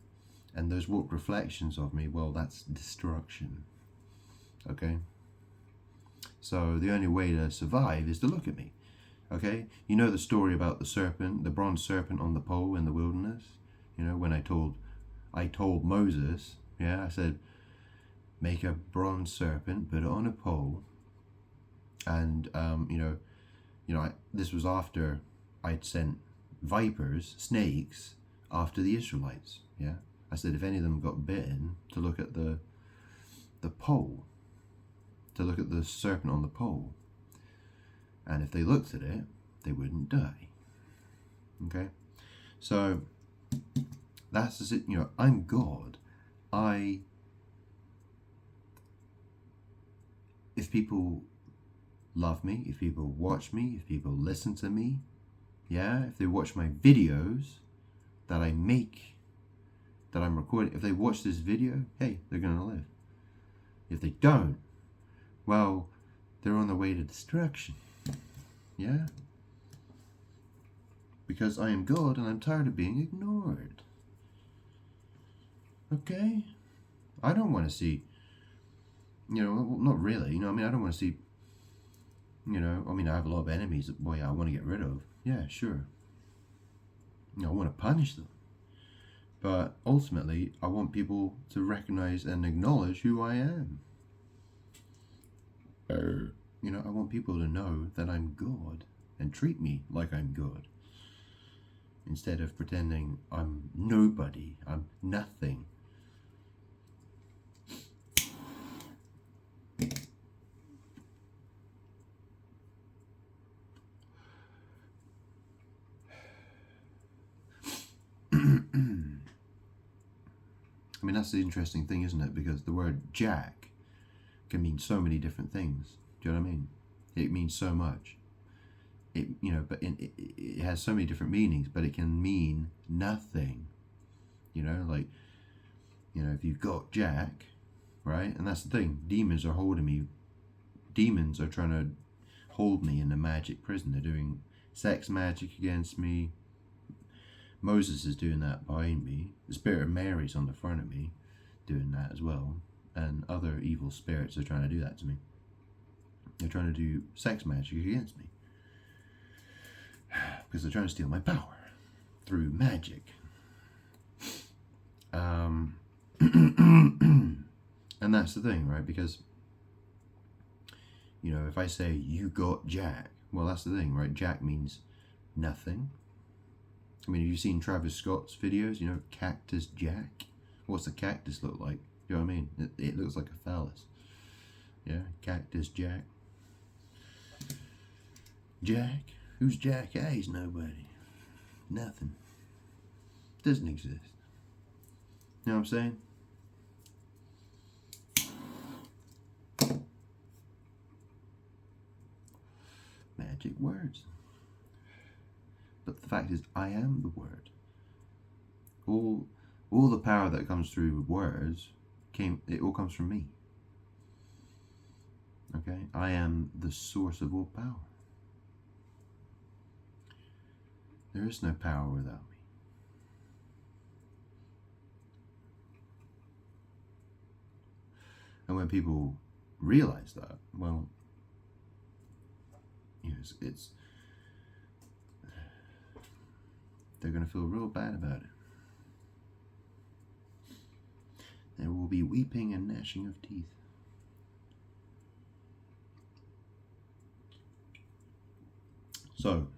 A: And those warped reflections of me, well, that's destruction. Okay? So the only way to survive is to look at me. Okay? You know the story about the serpent, the bronze serpent on the pole in the wilderness? When I told Moses, I said, make a bronze serpent, put it on a pole, and this was after I'd sent vipers, snakes, after the Israelites. Yeah? I said, if any of them got bitten, to look at the pole, to look at the serpent on the pole. And if they looked at it, they wouldn't die. Okay? So, that's just it. I'm God. If people love me, if people watch me, if people listen to me, if they watch my videos that I make, that I'm recording, if they watch this video, hey, they're going to live. If they don't, well, they're on their way to destruction. Yeah? Because I am God and I'm tired of being ignored. Okay? I don't want to see, not really, I don't want to see, I have a lot of enemies that, I want to get rid of. Yeah, sure. I want to punish them. But ultimately, I want people to recognize and acknowledge who I am. I want people to know that I'm God and treat me like I'm God. instead of pretending I'm nobody, I'm nothing. I mean, that's the interesting thing, isn't it? Because the word Jack can mean so many different things. Do you know what I mean? It means so much. But it has so many different meanings, but it can mean nothing. Like, if you've got Jack, right? And that's the thing. Demons are holding me. Demons are trying to hold me in a magic prison. They're doing sex magic against me. Moses is doing that behind me. The spirit of Mary's on the front of me, doing that as well. And other evil spirits are trying to do that to me. They're trying to do sex magic against me. Because they're trying to steal my power through magic. And that's the thing, right? Because, if I say, you got Jack, well, that's the thing, right? Jack means nothing. I mean, have you seen Travis Scott's videos? Cactus Jack? What's a cactus look like? You know what I mean? It looks like a phallus. Yeah, Cactus Jack. Jack? Who's Jack? Hey, he's nobody. Nothing. Doesn't exist. You know what I'm saying? Magic words. But the fact is, I am the word. All the power that comes through words, it all comes from me. Okay? I am the source of all power. There is no power without me. And when people realize that, well, they're going to feel real bad about it. There will be weeping and gnashing of teeth. So,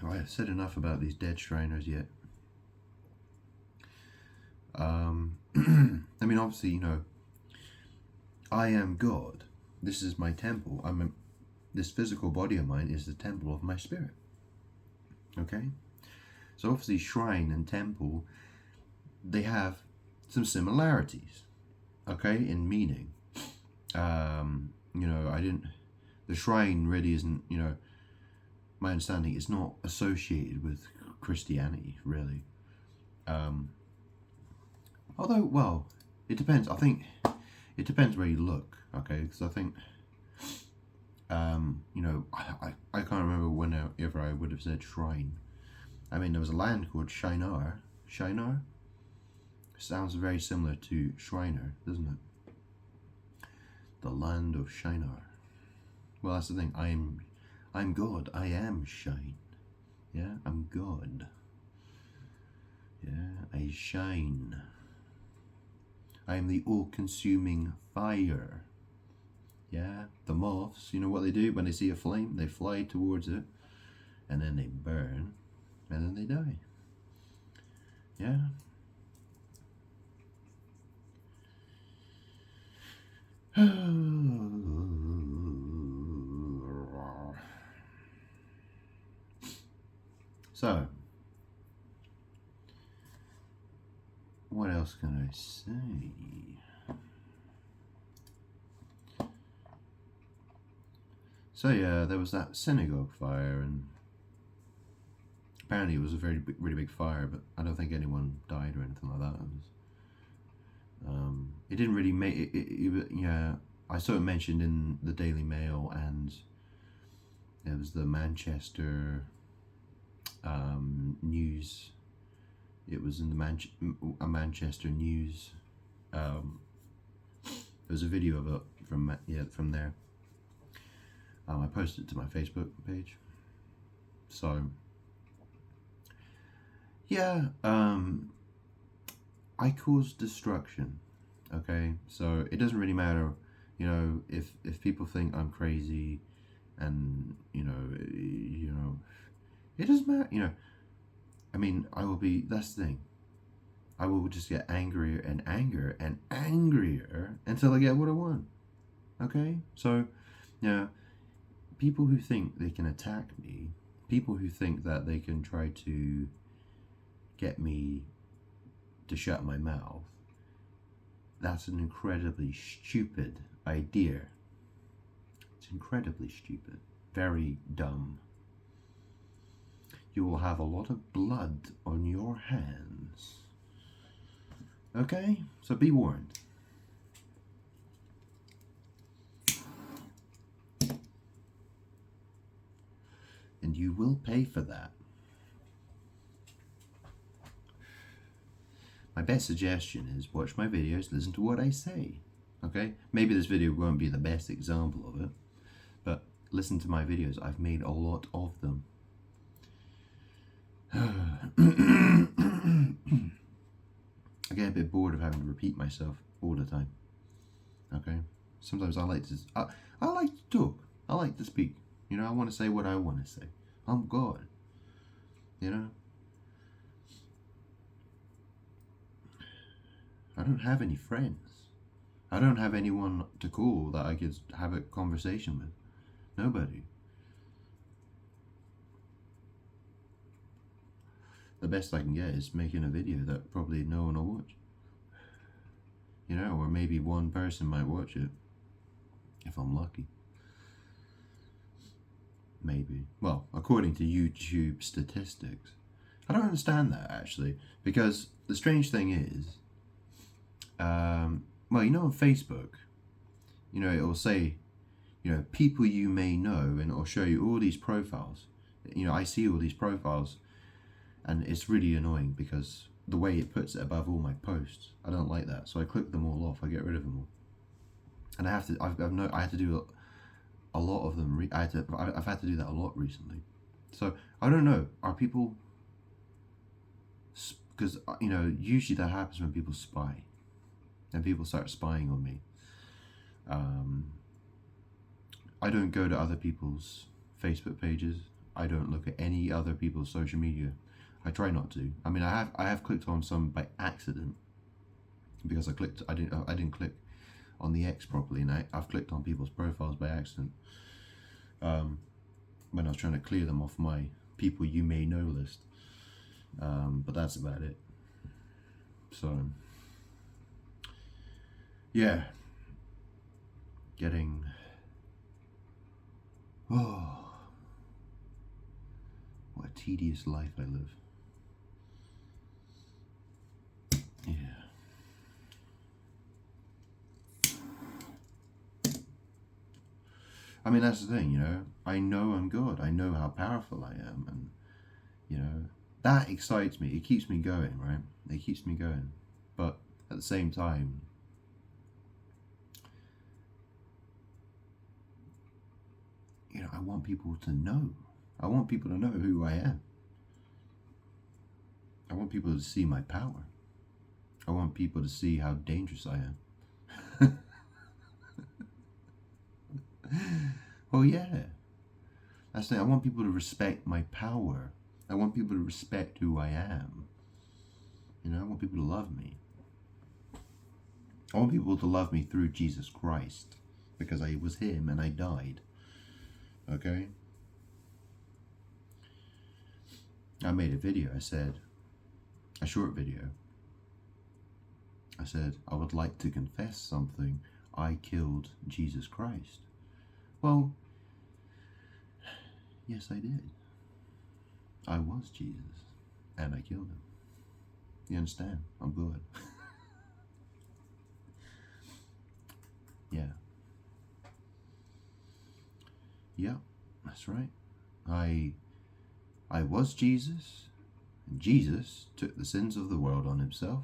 A: have I said enough about these dead Shriners yet? I mean, obviously, I am God. This is my temple. This physical body of mine is the temple of my spirit. Okay? So obviously shrine and temple, they have some similarities, okay, in meaning. The shrine really isn't, my understanding, it's not associated with Christianity, really. Although, well, it depends. I think it depends where you look, okay, because I think, I can't remember whenever I would have said shrine. I mean, there was a land called Shinar. Shinar? Sounds very similar to Shriner, doesn't it? The land of Shinar. Well, that's the thing. I'm God. I am shine. Yeah, I'm God. Yeah, I shine. I am the all-consuming fire. Yeah, the moths, you know what they do when they see a flame? They fly towards it, and then they burn, and then they die. Yeah. So, what else can I say? So yeah, there was that synagogue fire, and apparently it was a really big fire, but I don't think anyone died or anything like that. It didn't really make it. Yeah, I saw it mentioned in the Daily Mail, and there was the Manchester news. It was in the Manchester news. There was a video of it from there. I posted it to my Facebook page. So yeah, I cause destruction. Okay, so it doesn't really matter, if people think I'm crazy, and it doesn't matter. I mean, that's the thing. I will just get angrier and angrier and angrier until I get what I want. Okay? So, yeah, people who think they can attack me, people who think that they can try to get me to shut my mouth, that's an incredibly stupid idea. It's incredibly stupid. Very dumb. You will have a lot of blood on your hands. Okay? So be warned. And you will pay for that. My best suggestion is watch my videos, listen to what I say. Okay? Maybe this video won't be the best example of it, but listen to my videos. I've made a lot of them. I get a bit bored of having to repeat myself all the time. Okay? Sometimes I like to talk. I like to speak. You know, I want to say what I want to say. I'm God. You know? I don't have any friends. I don't have anyone to call that I could have a conversation with. Nobody. The best I can get is making a video that probably no one will watch. You know, or maybe one person might watch it. If I'm lucky. Maybe. Well, according to YouTube statistics. I don't understand that, actually. Because the strange thing is, well, you know, on Facebook, you know, it will say, you know, people you may know, and it will show you all these profiles. You know, I see all these profiles, and it's really annoying because the way it puts it above all my posts, I don't like that. So I click them all off. I get rid of them all, and I have to. I had to do a lot of them. I've had to do that a lot recently. So I don't know. Are people? Because you know, usually that happens when people spy. And people start spying on me. I don't go to other people's Facebook pages. I don't look at any other people's social media. I try not to. I mean, I have clicked on some by accident because I didn't click on the X properly, and I've clicked on people's profiles by accident when I was trying to clear them off my people you may know list. But that's about it. So. Yeah, getting, oh, what a tedious life I live. Yeah. I mean, that's the thing, you know, I know I'm God. I know how powerful I am, and, you know, that excites me. It keeps me going, right? It keeps me going. But at the same time, you know, I want people to know. I want people to know who I am. I want people to see my power. I want people to see how dangerous I am. Well, yeah. That's the thing. I want people to respect my power. I want people to respect who I am. You know, I want people to love me. I want people to love me through Jesus Christ, because I was him and I died. Okay? I made a video. I said, a short video. I said, I would like to confess something. I killed Jesus Christ. Well, yes, I did. I was Jesus, and I killed him. You understand? I'm good. Yeah. Yeah, that's right. I was Jesus, and Jesus took the sins of the world on himself,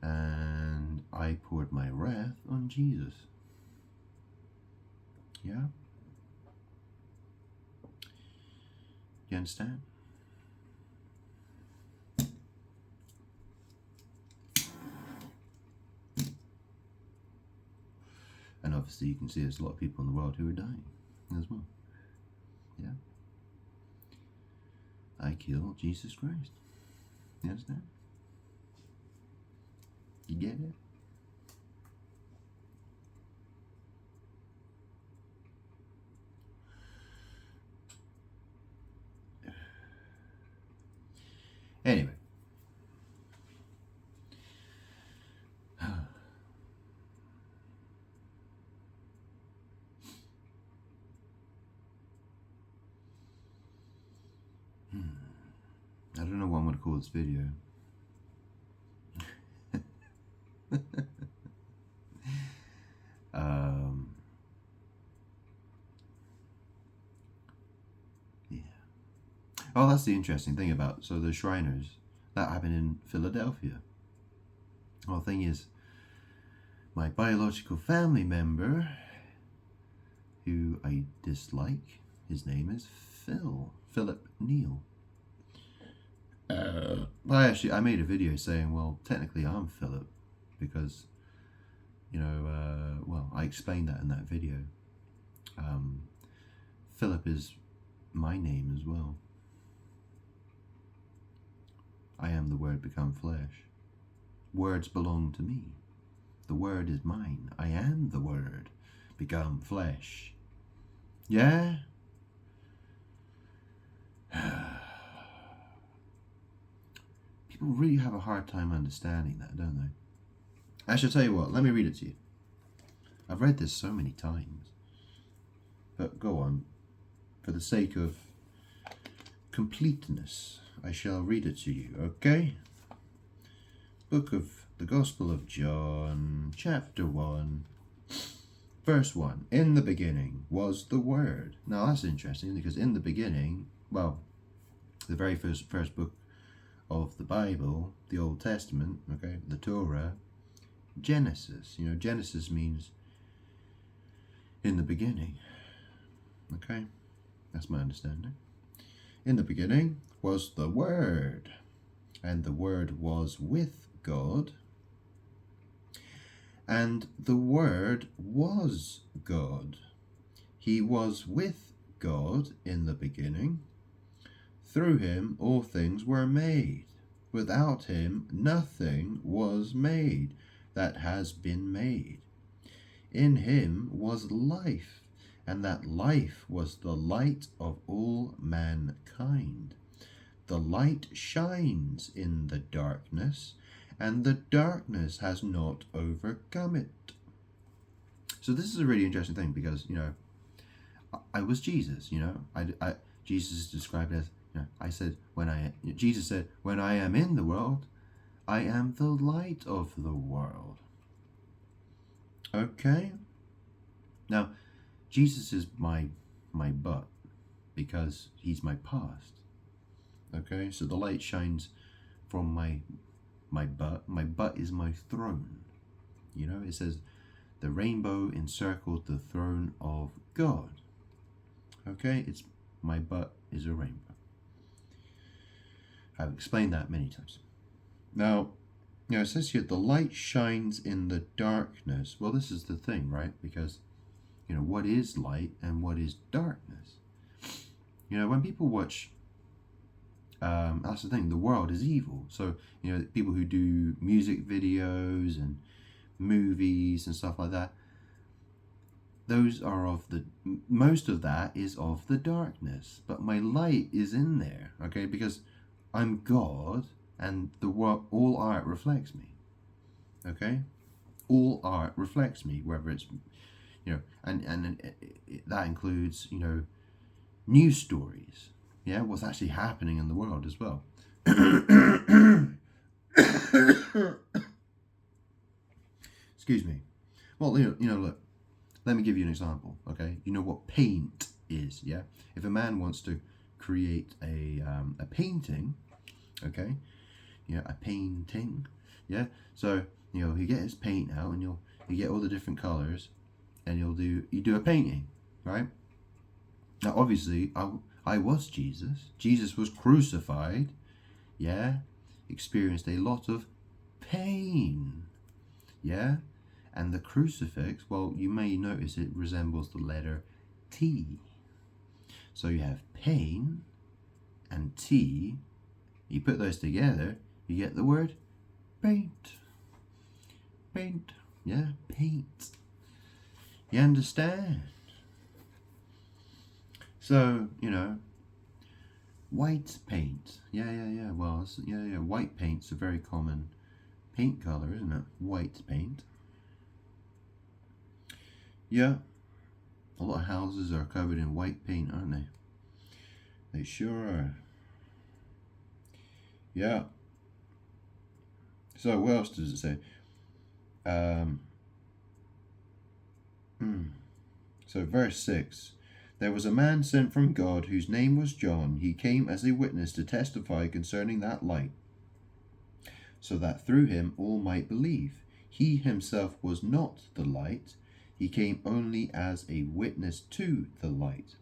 A: and I poured my wrath on Jesus. Yeah? You understand? And obviously you can see there's a lot of people in the world who are dying as well. Yeah? I molecule, Jesus Christ. You understand? You get it? Anyway. I don't know what I'm going to call this video. Yeah. Oh, that's the interesting thing about, so the Shriners, that happened in Philadelphia. Well, the thing is, my biological family member, who I dislike, his name is Philip Neal. I made a video saying, well, technically I'm Philip, because, I explained that in that video. Philip is my name as well. I am the Word become flesh. Words belong to me. The Word is mine. I am the Word become flesh. Yeah? People really have a hard time understanding that, don't they? I shall tell you what, let me read it to you. I've read this so many times. But go on. For the sake of completeness, I shall read it to you, okay? Book of the Gospel of John, chapter 1, verse 1. In the beginning was the Word. Now that's interesting, because in the beginning, well, the very first book of the Bible, the Old Testament, okay, the Torah, Genesis. Genesis means in the beginning. Okay, that's my understanding. In the beginning was the Word, and the Word was with God, and the Word was God. He was with God in the beginning. Through him all things were made. Without him nothing was made that has been made. In him was life, and that life was the light of all mankind. The light shines in the darkness, and the darkness has not overcome it. So this is a really interesting thing, because, I was Jesus, Jesus is described as, Jesus said, when I am in the world, I am the light of the world. Okay? Now, Jesus is my butt, because he's my past. Okay? So the light shines from my butt. My butt is my throne. It says, the rainbow encircled the throne of God. Okay? My butt is a rainbow. I've explained that many times. Now, it says here, the light shines in the darkness. Well, this is the thing, right? Because, what is light and what is darkness? When people watch, that's the thing, the world is evil. So, people who do music videos and movies and stuff like that, those are most of that is of the darkness. But my light is in there, okay? Because I'm God, and all art reflects me. Okay, all art reflects me, whether it's and that includes news stories. Yeah, what's actually happening in the world as well. Excuse me. Well, look. Let me give you an example. Okay, you know what paint is? Yeah, if a man wants to create a painting, okay, a painting, yeah. So he get his paint out, and you get all the different colors, and you do a painting, right? Now, obviously, I was Jesus. Jesus was crucified, yeah, experienced a lot of pain, yeah, and the crucifix. Well, you may notice it resembles the letter T. So you have pain and T, you put those together, you get the word paint. Paint. Yeah, paint. You understand? So, you know, white paint. Yeah. Well, white paint's a very common paint color, isn't it? White paint. Yeah. A lot of houses are covered in white paint, aren't they? They sure are. Yeah. So what else does it say? So verse 6. There was a man sent from God whose name was John. He came as a witness to testify concerning that light, so that through him all might believe. He himself was not the light. He came only as a witness to the light.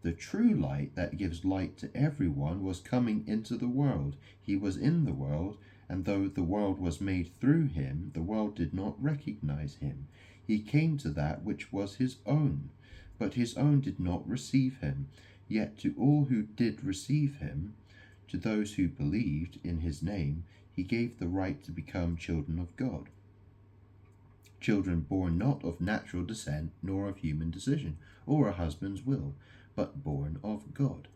A: The true light that gives light to everyone was coming into the world. He was in the world, and though the world was made through him, the world did not recognize him. He came to that which was his own, but his own did not receive him. Yet to all who did receive him, to those who believed in his name, he gave the right to become children of God. Children born not of natural descent, nor of human decision, or a husband's will, but born of God.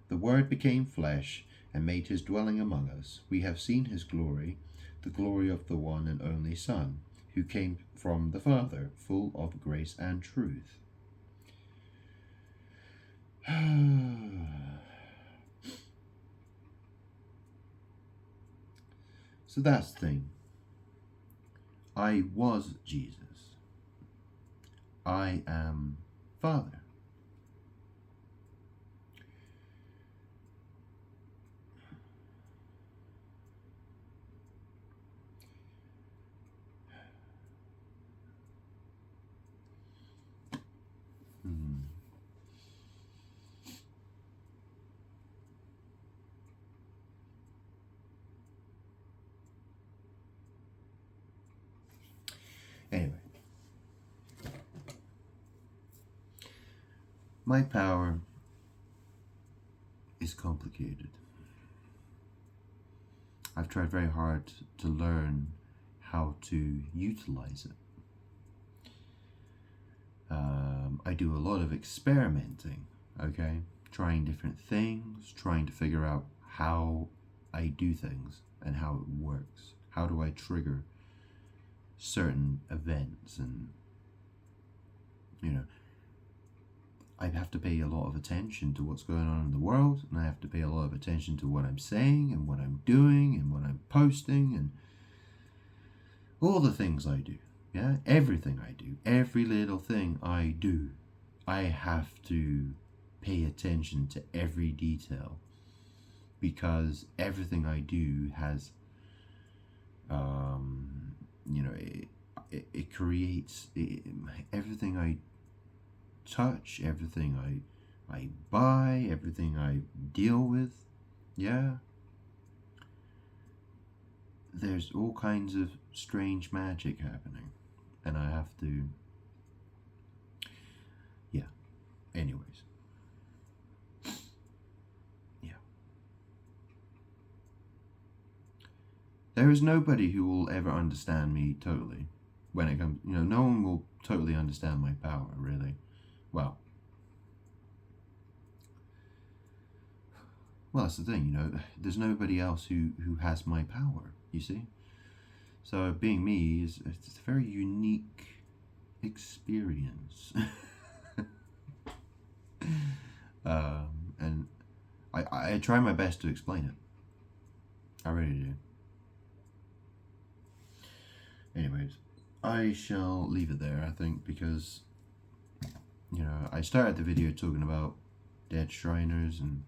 A: The Word became flesh and made his dwelling among us. We have seen his glory, the glory of the one and only Son, who came from the Father, full of grace and truth. So that's the thing. I was Jesus. I am Father. Anyway, my power is complicated. I've tried very hard to learn how to utilize it. I do a lot of experimenting, okay? Trying different things, trying to figure out how I do things and how it works. How do I trigger certain events? And, you know, I have to pay a lot of attention to what's going on in the world, and I have to pay a lot of attention to what I'm saying and what I'm doing and what I'm posting and all the things I do. Yeah, everything I do, every little thing I do, I have to pay attention to every detail, because everything I do has, it creates everything I touch, everything I buy, everything I deal with. Yeah, there's all kinds of strange magic happening, and I have to, anyways, there is nobody who will ever understand me totally when it comes, no one will totally understand my power, really. Well, that's the thing, there's nobody else who has my power, you see? So being me it's a very unique experience. And I try my best to explain it. I really do. Anyways, I shall leave it there, I think, because, I started the video talking about dead Shriners, and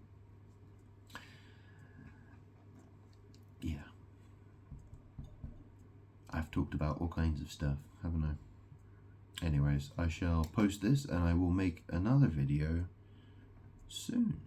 A: I've talked about all kinds of stuff, haven't I? Anyways, I shall post this and I will make another video soon.